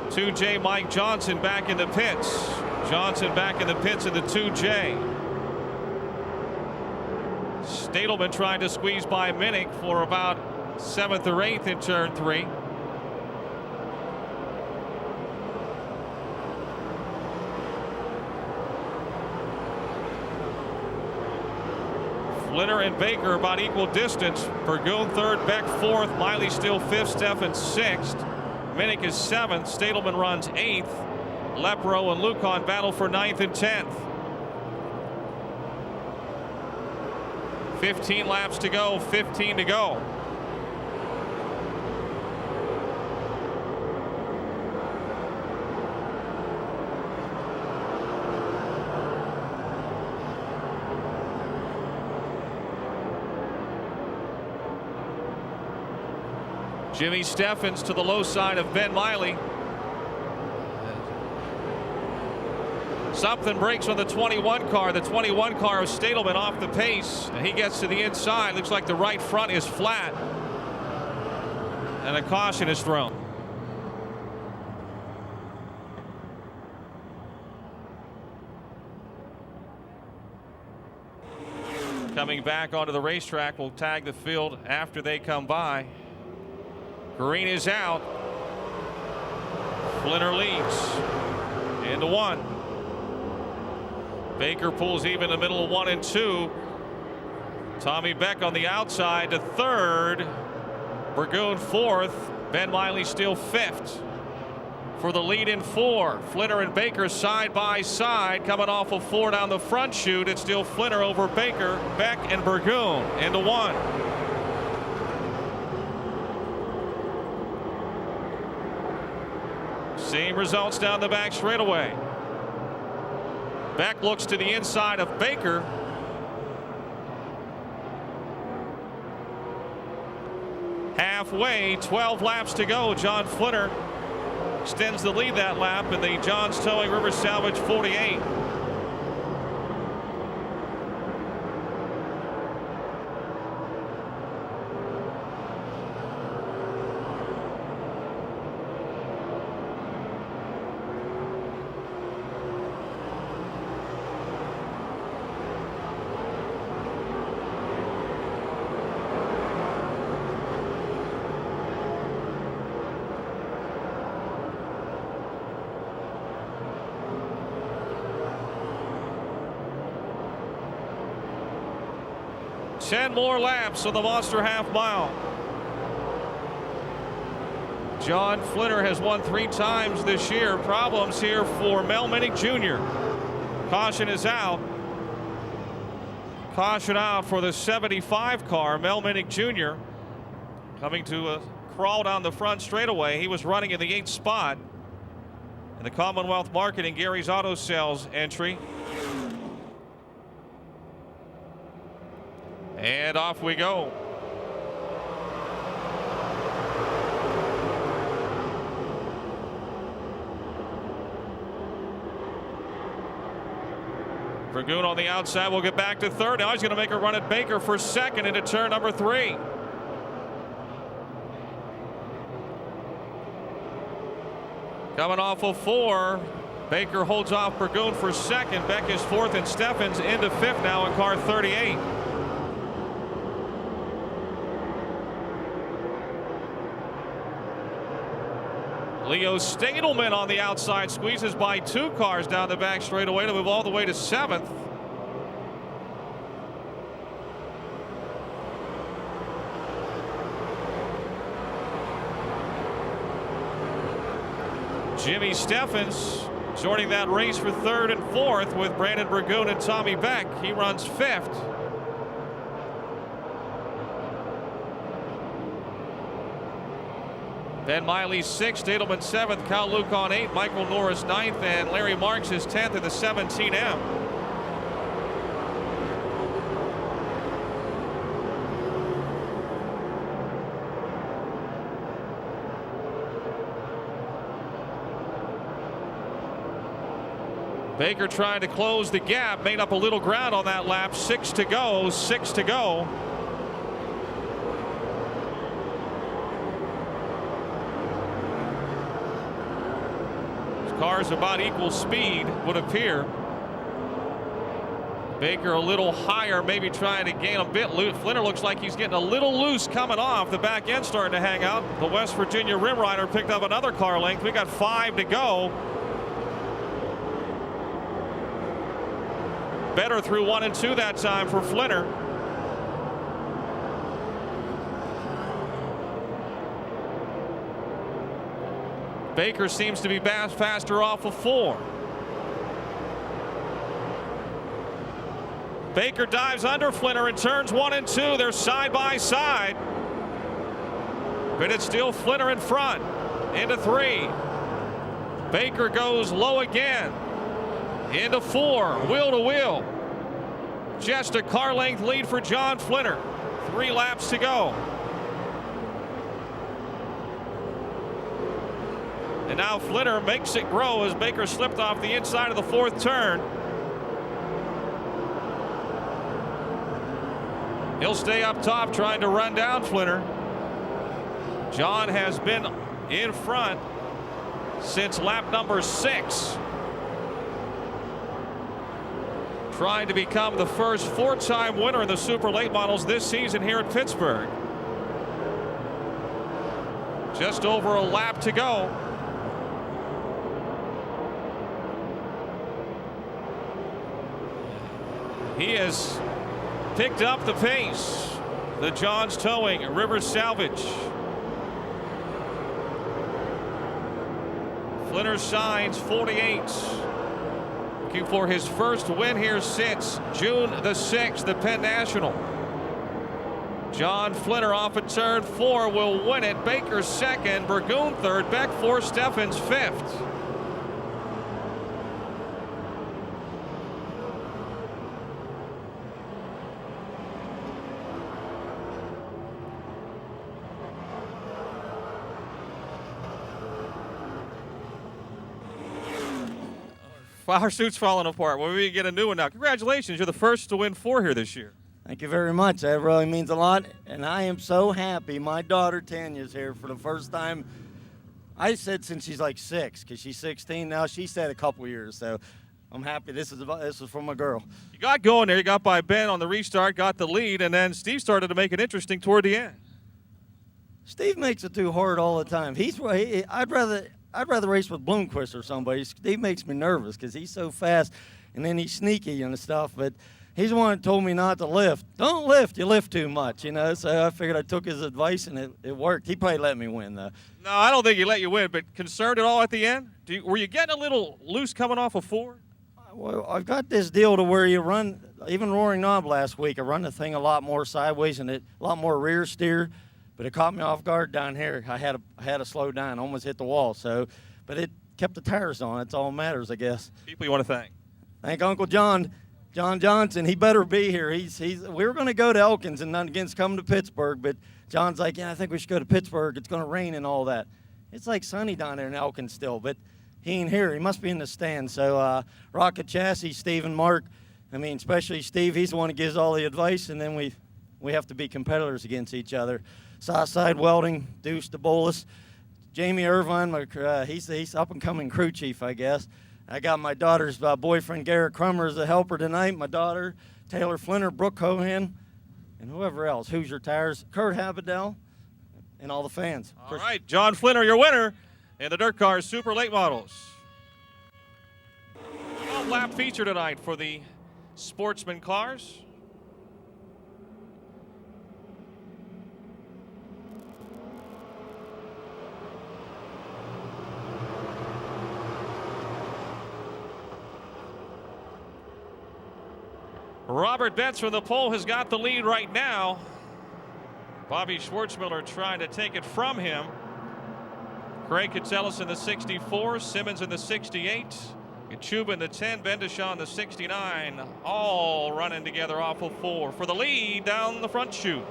2J Mike Johnson back in the pits. Johnson back in the pits in the 2J. Stadelman trying to squeeze by Minnick for about 7th or 8th in turn 3. Flinner and Baker about equal distance. Burgoon 3rd, Beck 4th, Miley still 5th, Steffens 6th. Minnick is 7th, Stadelman runs 8th. Lepro and Lucon battle for 9th and 10th. 15 laps to go, 15 to go. Jimmy Steffens to the low side of Ben Miley. Something breaks on the 21 car. The 21 car of Stadelman off the pace, and he gets to the inside. Looks like the right front is flat, and a caution is thrown. Coming back onto the racetrack, will tag the field after they come by. Green is out. Flinner leads into 1. Baker pulls even in the middle of 1 and 2. Tommy Beck on the outside to 3rd. Burgoon 4th. Ben Miley still 5th. For the lead in 4. Flinner and Baker side by side, coming off of 4 down the front chute. It's still Flinner over Baker, Beck, and Burgoon into 1. Same results down the back straightaway. Beck looks to the inside of Baker. Halfway, 12 laps to go. John Flinner extends the lead that lap in the Johns Towing River Salvage 48. Ten more laps of the Monster Half Mile. John Flinner has won 3 times this year. Problems here for Mel Minnick Jr. Caution is out. Caution out for the 75 car. Mel Minnick Jr. coming to crawl down the front straightaway. He was running in the 8th spot in the Commonwealth Marketing Gary's Auto Sales entry. And off we go. Burgoon on the outside will get back to third. Now he's going to make a run at Baker for second into turn number 3. Coming off of 4. Baker holds off Burgoon for second. Beck is fourth and Steffens into fifth now in car 38. Leo Stadelman on the outside squeezes by 2 cars down the back straightaway to move all the way to 7th. Jimmy Steffens joining that race for 3rd and 4th with Brandon Burgoon and Tommy Beck. He runs 5th. Ben Miley 6th, Stadelman 7th, Kyle Luke on 8th, Michael Norris 9th, and Larry Marks is 10th in the 17M. Baker trying to close the gap, made up a little ground on that lap. 6 to go, 6 to go. Cars about equal speed would appear. Baker a little higher, maybe trying to gain a bit loose. Flinner looks like he's getting a little loose coming off. The back end starting to hang out. The West Virginia Rim Rider picked up another car length. We got 5 to go. Better through 1 and 2 that time for Flinner. Baker seems to be faster off of 4. Baker dives under Flinner in turns 1 and 2. They're side by side. But it's still Flinner in front. Into 3. Baker goes low again. Into 4. Wheel to wheel. Just a car length lead for John Flinner. 3 laps to go. And now Flinner makes it grow as Baker slipped off the inside of the 4th turn. He'll stay up top trying to run down Flinner. John has been in front since lap number 6. Trying to become the first 4-time winner in the Super Late Models this season here at Pittsburgh. Just over a lap to go. He has picked up the pace. The Johns Towing, Rivers Salvage. Flinner signs 48. Looking for his first win here since June the 6th, the Penn National. John Flinner off at turn 4 will win it. Baker second, Burgoon third, Beck fourth, Steffens fifth. Our suit's falling apart. Well, we get a new one now. Congratulations. You're the first to win 4 here this year. Thank you very much. That really means a lot. And I am so happy. My daughter Tanya's here for the first time. I said since she's like 6, because she's 16 now. She said a couple years. So I'm happy. This is for my girl. You got going there. You got by Ben on the restart, got the lead, and then Steve started to make it interesting toward the end. Steve makes it too hard all the time. I'd rather race with Bloomquist or somebody. Steve makes me nervous because he's so fast, and then he's sneaky and stuff. But he's the one that told me not to lift. Don't lift. You lift too much, you know. So I figured I took his advice, and it worked. He probably let me win, though. No, I don't think he let you win, but concerned at all at the end? Were you getting a little loose coming off of 4? Well, I've got this deal to where you run, even Roaring Knob last week, I run the thing a lot more sideways and a lot more rear steer. But it caught me off guard down here. I had to slow down, almost hit the wall. So, but it kept the tires on. That's all that matters, I guess. People you want to thank? Thank Uncle John Johnson. He better be here. We were going to go to Elkins and nothing against coming to Pittsburgh, but John's like, yeah, I think we should go to Pittsburgh. It's going to rain and all that. It's like sunny down there in Elkins still, but he ain't here. He must be in the stand. So Rocket Chassis, Steve and Mark, I mean, especially Steve, he's the one that gives all the advice, and then we have to be competitors against each other. Southside Welding, Deuce DeBolis, Jamie Irvine, he's up-and-coming crew chief, I guess. I got my daughter's boyfriend, Garrett Crummer, as a helper tonight. My daughter, Taylor Flinter, Brooke Cohan, and whoever else. Hoosier Tires, Kurt Habadell, and all the fans. All right, John Flinter, your winner in the Dirt Cars Super Late Models. 12-lap feature tonight for the Sportsman cars. Robert Betts from the pole has got the lead right now. Bobby Schwartzmiller trying to take it from him. Craig Catsellis in the 64, Simmons in the 68, Kachuba in the 10, Bendishaw in the 69, all running together off of 4 for the lead down the front chute.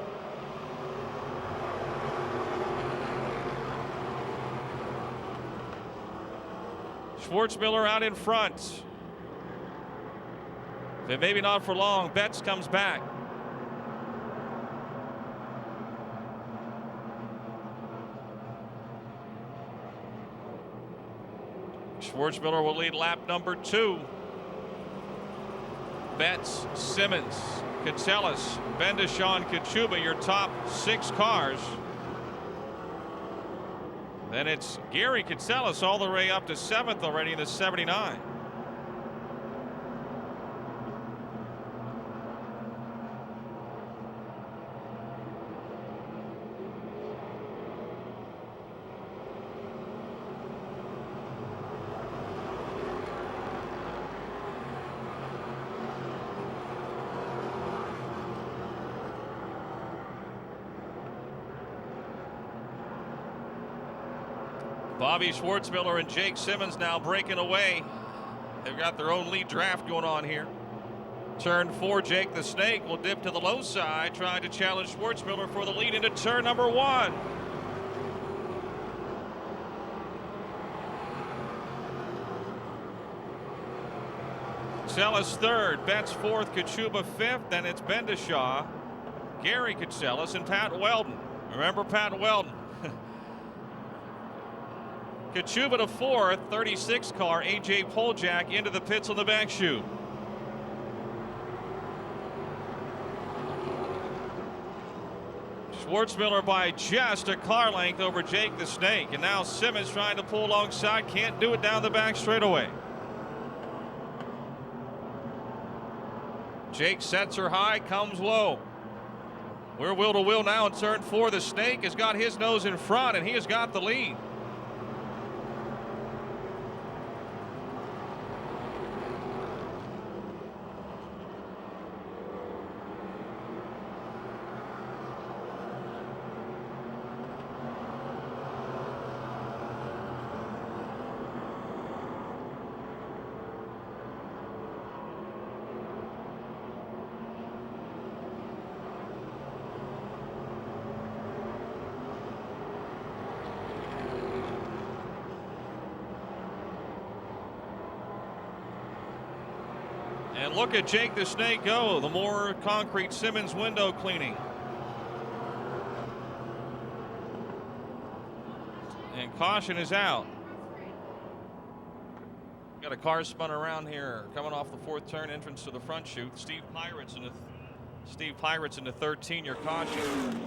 Schwartzmiller out in front. But maybe not for long. Betts comes back. Schwartzmiller will lead lap number 2. Betts, Simmons, Catsellis, Bendishaw, and Kachuba, your top 6 cars. Then it's Gary Catsellis all the way up to 7th already in the 79. Bobby Schwartzmiller and Jake Simmons now breaking away. They've got their own lead draft going on here. Turn 4, Jake the Snake will dip to the low side, trying to challenge Schwartzmiller for the lead into turn number 1. Catsellis 3rd, Betts 4th, Kachuba 5th, then it's Bendishaw, Gary Catsellis, and Pat Weldon. Remember Pat Weldon. Kachuba to 4th, 36 car, A.J. Poljak into the pits on the back chute. Schwartzmiller by just a car length over Jake the Snake. And now Simmons trying to pull alongside, can't do it down the back straightaway. Jake sets her high, comes low. We're wheel to wheel now in turn 4. The Snake has got his nose in front, and he has got the lead. And look at Jake the Snake go. The more concrete Simmons window cleaning. And caution is out. Got a car spun around here coming off the 4th turn entrance to the front chute. Steve Pirates in the 13, your caution.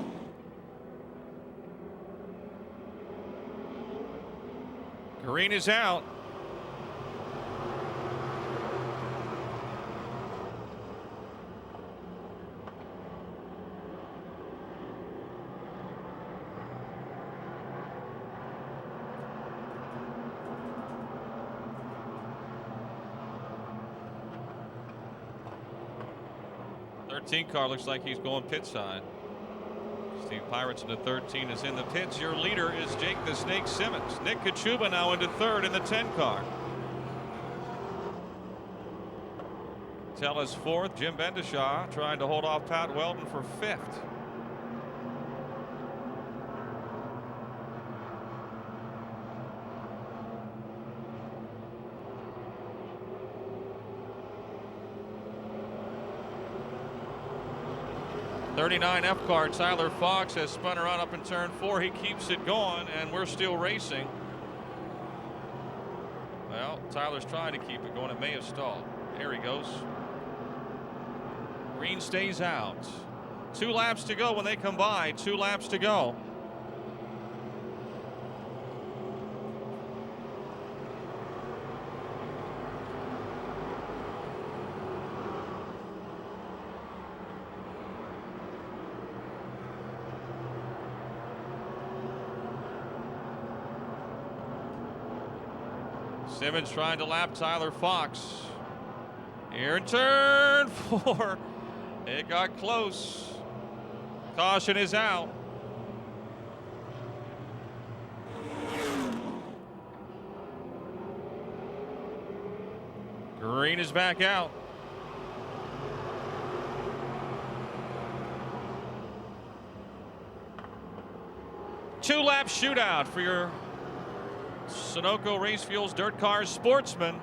Green is out. Car looks like he's going pit side. Steve Pirates in the 13 is in the pits. Your leader is Jake the Snake Simmons. Nick Kachuba now into 3rd in the 10 car. Tellis 4th. Jim Bendishaw trying to hold off Pat Weldon for 5th. 39 F car, Tyler Fox has spun around up in turn 4. He keeps it going, and we're still racing. Well, Tyler's trying to keep it going. It may have stalled. There he goes. Green stays out. 2 laps to go when they come by. 2 laps to go. Simmons trying to lap Tyler Fox. Here in turn 4. It got close. Caution is out. Green is back out. Two-lap shootout for your Sunoco Race Fuels Dirt Cars Sportsman.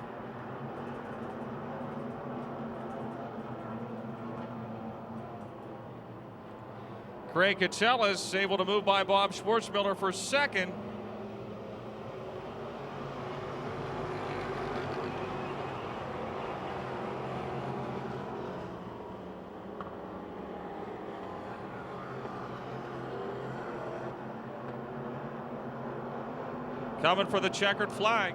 Craig Catsellis able to move by Bob Schwartzmiller for second. Coming for the checkered flag.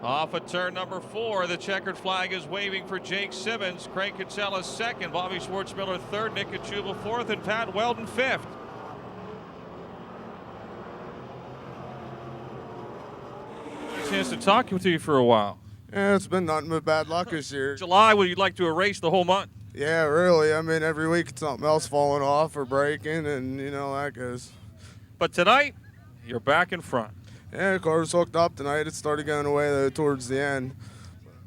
Off of turn number 4, the checkered flag is waving for Jake Simmons. Craig Catsellis second, Bobby Schwartzmiller third, Nick Kachuba fourth, and Pat Weldon fifth. Chance to talk with you for a while. Yeah, it's been nothing but bad luck this year. July, would you like to erase the whole month? Yeah, really. I mean, every week it's something else falling off or breaking, and you know how that goes. But tonight, you're back in front. Yeah, the car was hooked up tonight. It started going away though towards the end.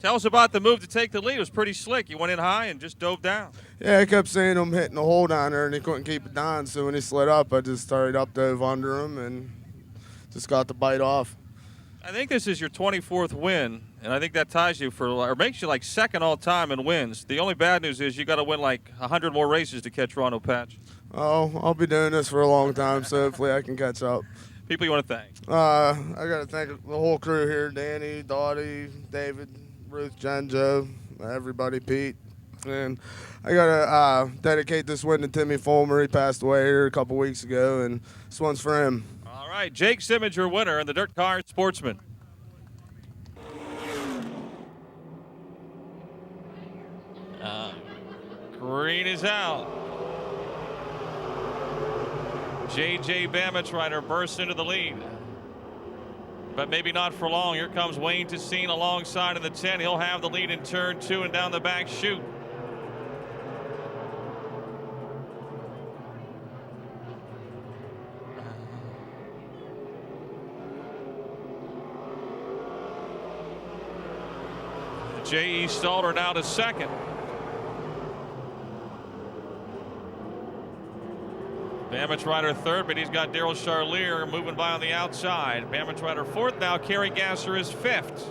Tell us about the move to take the lead. It was pretty slick. You went in high and just dove down. Yeah, I kept seeing him hitting the hole down there, and he couldn't keep it down. So when he slid up, I just started up, dove under him, and just got the bite off. I think this is your 24th win, and I think that ties you for, or makes you like second all time in wins. The only bad news is you got to win like 100 more races to catch Rondo Patch. Oh, I'll be doing this for a long time, so hopefully I can catch up. People you want to thank? I got to thank the whole crew here: Danny, Dottie, David, Ruth, Jen, Joe, everybody, Pete. And I got to dedicate this win to Timmy Fulmer. He passed away here a couple weeks ago, and this one's for him. All right, Jake Simmons, your winner in the Dirt Car Sportsman. Green is out. J.J. Bamitrider bursts into the lead. But maybe not for long. Here comes Wayne Tessine alongside in the 10. He'll have the lead in turn 2 and down the back chute. J.E. Stalter now to second. Bamitrider third, but he's got Daryl Charlier moving by on the outside. Bamitrider fourth now. Kerry Gasser is fifth.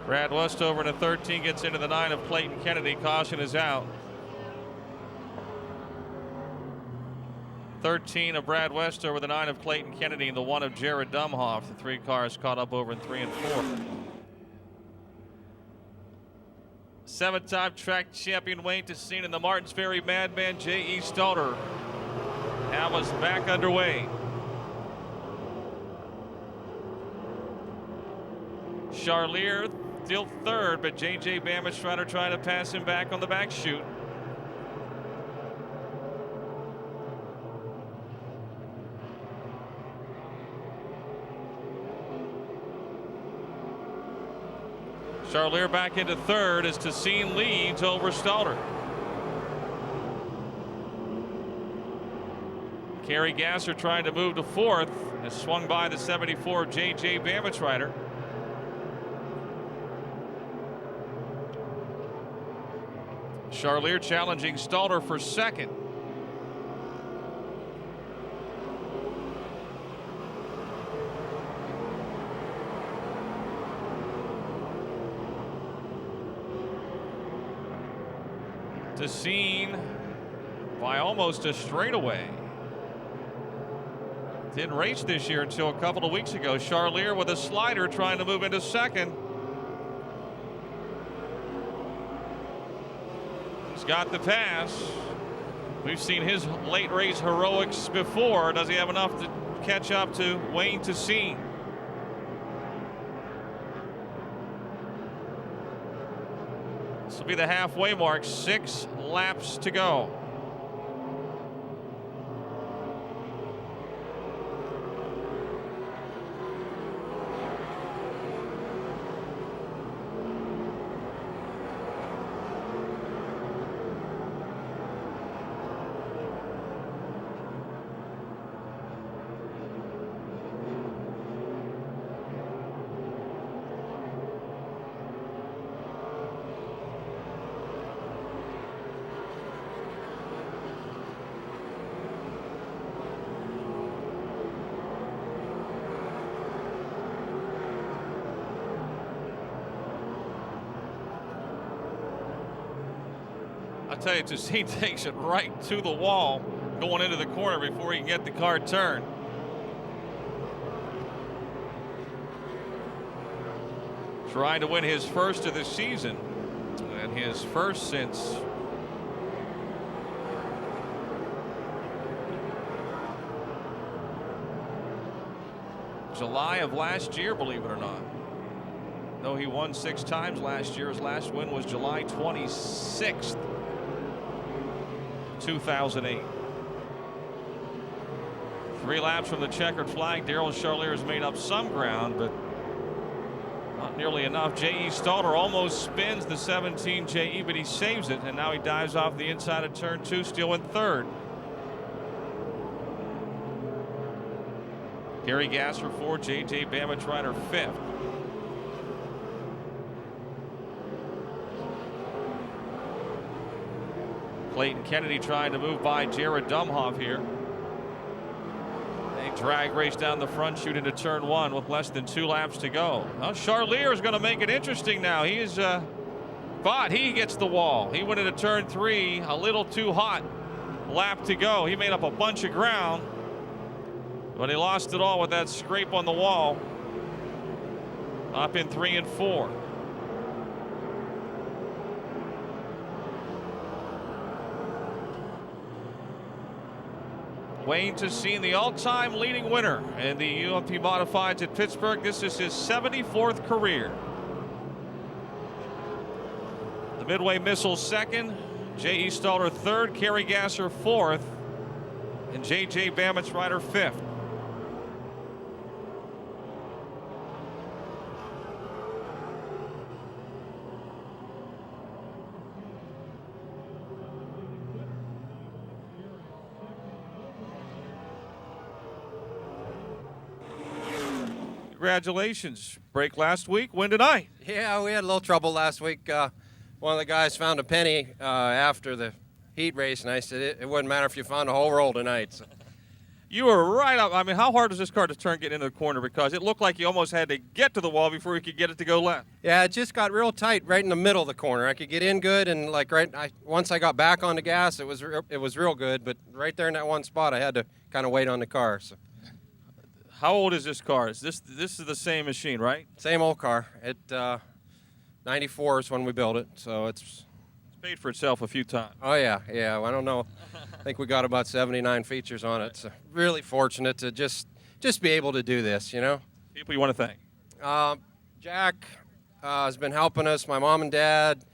Brad Westover in a 13 gets into the 9 of Clayton Kennedy. Caution is out. 13 of Brad Westover, the 9 of Clayton Kennedy, and the 1 of Jared Dumhoff. The 3 cars caught up over in 3 and 4. 7-time track champion Wayne Tessine and the Martins Ferry Madman J.E. Stalter. That was back underway. Charlier still third, but J.J. Bamitrider trying to pass him back on the back chute. Charlier back into third as Tessine leads over Stalter. Kerry Gasser trying to move to fourth, has swung by the 74 J.J. Bamitrider. Charlier challenging Stalter for second. Dessine by almost a straightaway. Didn't race this year until a couple of weeks ago. Charlier with a slider trying to move into second. He's got the pass. We've seen his late race heroics before. Does he have enough to catch up to Wayne Dessine? This will be the halfway mark. 6 laps to go. I tell you, Dessine takes it right to the wall going into the corner before he can get the car turned. Trying to win his first of the season and his first since July of last year, believe it or not. Though he won 6 times last year, his last win was July 26th. 2008. 3 laps from the checkered flag. Darryl Charlier has made up some ground, but not nearly enough. J.E. Stalter almost spins the 17 J.E., but he saves it, and now he dives off the inside of turn 2, still in third. Gary Gasser 4, J.J. Bamitrider 5th. Clayton Kennedy trying to move by Jared Dumhoff here. A drag race down the front chute into turn 1 with less than 2 laps to go. Well, Charlier is going to make it interesting now. He is, but he gets the wall. He went into turn 3 a little too hot. Lap to go. He made up a bunch of ground, but he lost it all with that scrape on the wall. Up in 3 and 4. Wayne Dessine, the all-time leading winner in the UMP Modifieds at Pittsburgh. This is his 74th career. The Midway Missile second, J.E. Stalter third, Kerry Gasser fourth, and J.J. Bamitrider fifth. Congratulations. Break last week, win tonight. Yeah, we had a little trouble last week. One of the guys found a penny after the heat race, and I said it wouldn't matter if you found a whole roll tonight. So. You were right up. I mean, how hard was this car to turn getting into the corner? Because it looked like you almost had to get to the wall before you could get it to go left. Yeah, it just got real tight right in the middle of the corner. I could get in good, and like once I got back on the gas, it was real good. But right there in that one spot, I had to kind of wait on the car. So. How old is this car? Is this is the same machine, right? Same old car. It 94 is when we built it, so it's paid for itself a few times. Oh yeah. Well, I don't know. I think we got about 79 features on it. So really fortunate to just be able to do this, you know. People you want to thank? Jack has been helping us. My mom and dad,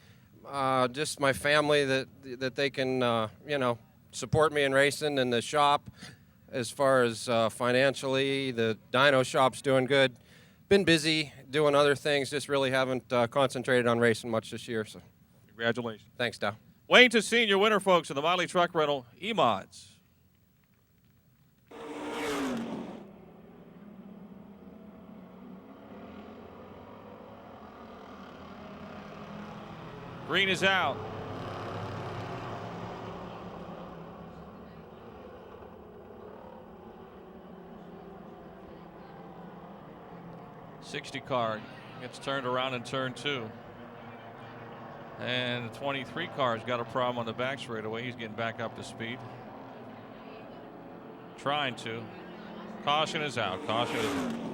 just my family that they can support me in racing, and the shop. As far as financially, the dyno shop's doing good. Been busy doing other things, just really haven't concentrated on racing much this year. So, congratulations. Thanks, Dow. Wayne Dessine, your winner, folks, in the Miley Truck Rental E-Mods. Green is out. '60 car gets turned around in turn 2. And the 23 car's got a problem on the back straightaway. He's getting back up to speed. Trying to. Caution is out. Caution is out.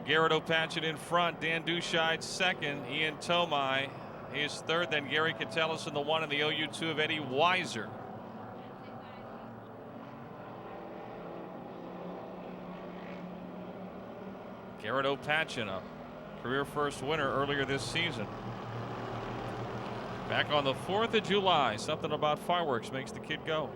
Garrett Opatchin in front. Dan Duscheid second. Ian Tomai is third. Then Gary Catellus in the 1 and the OU2 of Eddie Weiser. Garrett Opatchin, a career first winner earlier this season. Back on the 4th of July. Something about fireworks makes the kid go.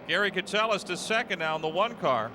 Gary Catellus to second now in the 1 car.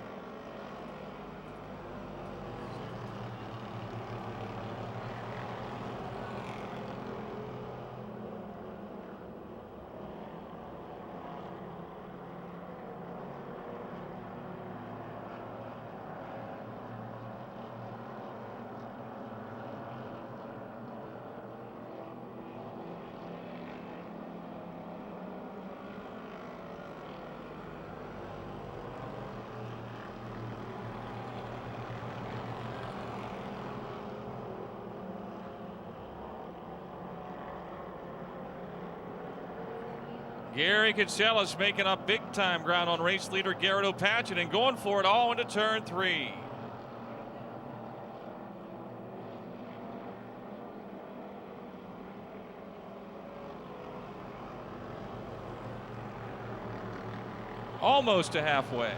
Gary Catellus making up big time ground on race leader Garrett Opatchin and going for it all into turn 3. Almost to halfway.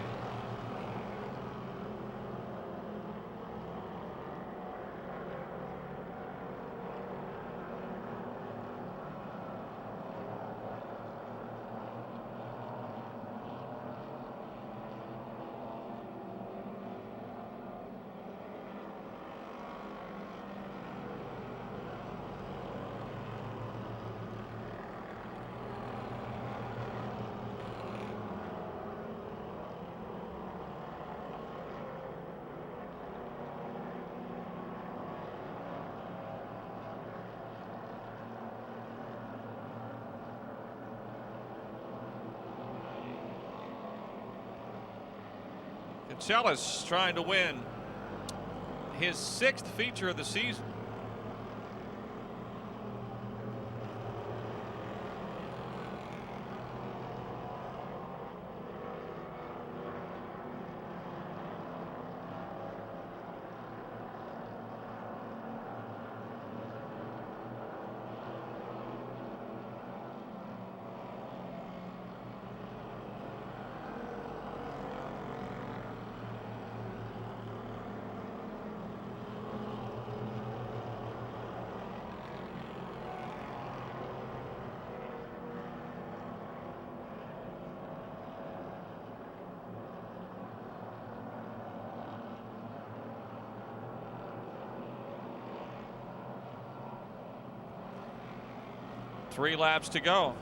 Catellus trying to win his 6th feature of the season. Three laps to go.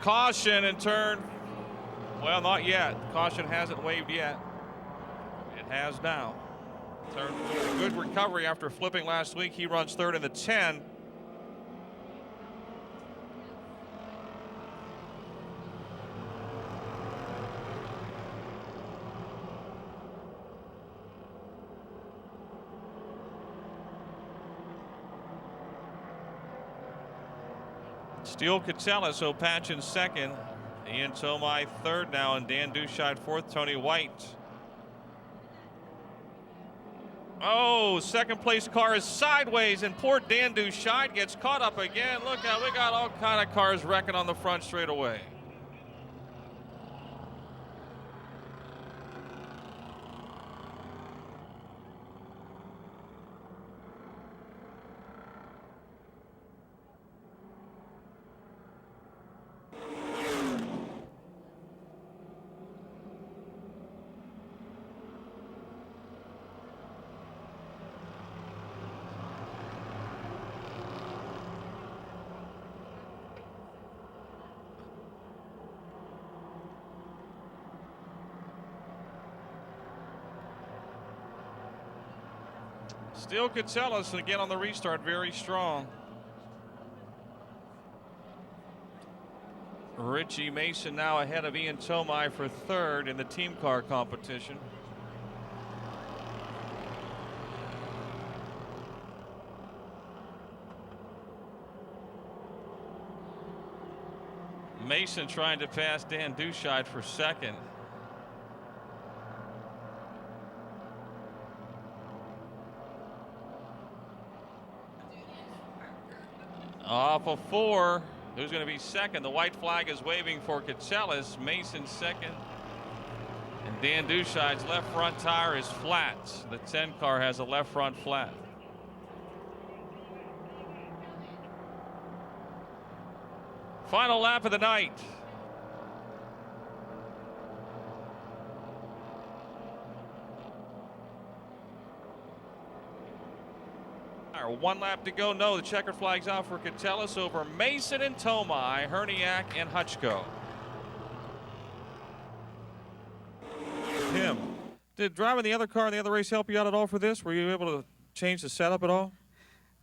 Caution and turn. Well, not yet. Caution hasn't waved yet. It has now. Turn, good recovery after flipping last week. He runs third in the 10. Steele Catellus, Opatchin second. Ian Tomai third now, and Dan Duscheid fourth. Tony White Oh, second place car is sideways, and poor Dan Dushide gets caught up again. Look out, we got all kind of cars wrecking on the front straightaway. Still Kitselis again on the restart, very strong. Richie Mason now ahead of Ian Tomei for third in the team car competition. Mason trying to pass Dan Dushide for second. Off of 4, who's going to be second? The white flag is waving for Kitselis. Mason second. And Dan Dushide's left front tire is flat. The 10 car has a left front flat. Final lap of the night. One lap to go. No, the checkered flag's out for Kitselis over Mason and Tomei, Herniak and Hutchko. Tim, did driving the other car in the other race help you out at all for this? Were you able to change the setup at all?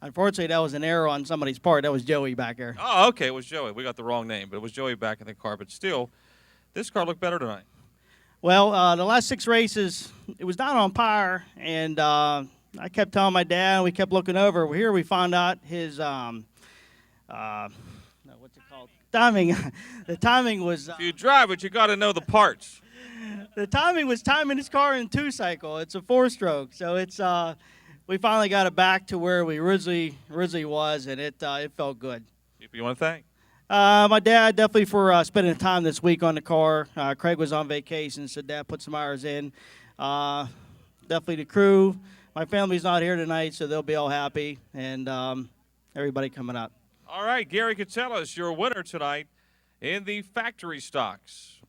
Unfortunately, that was an error on somebody's part. That was Joey back there. Oh, okay, it was Joey. We got the wrong name, but it was Joey back in the car. But still, this car looked better tonight. Well, the last 6 races, it was down on power, and I kept telling my dad, and we kept looking over. Well, here we found out his, what's it called? Timing. The timing was. If you drive it, you got to know the parts. The timing was timing his car in 2-cycle. It's a 4-stroke, so it's. We finally got it back to where we originally was, and it felt good. People you want to thank? My dad, definitely for spending time this week on the car. Craig was on vacation, so Dad put some hours in. Definitely the crew. My family's not here tonight, so they'll be all happy, and everybody coming up. All right, Gary Kitselis, your winner tonight in the factory stocks.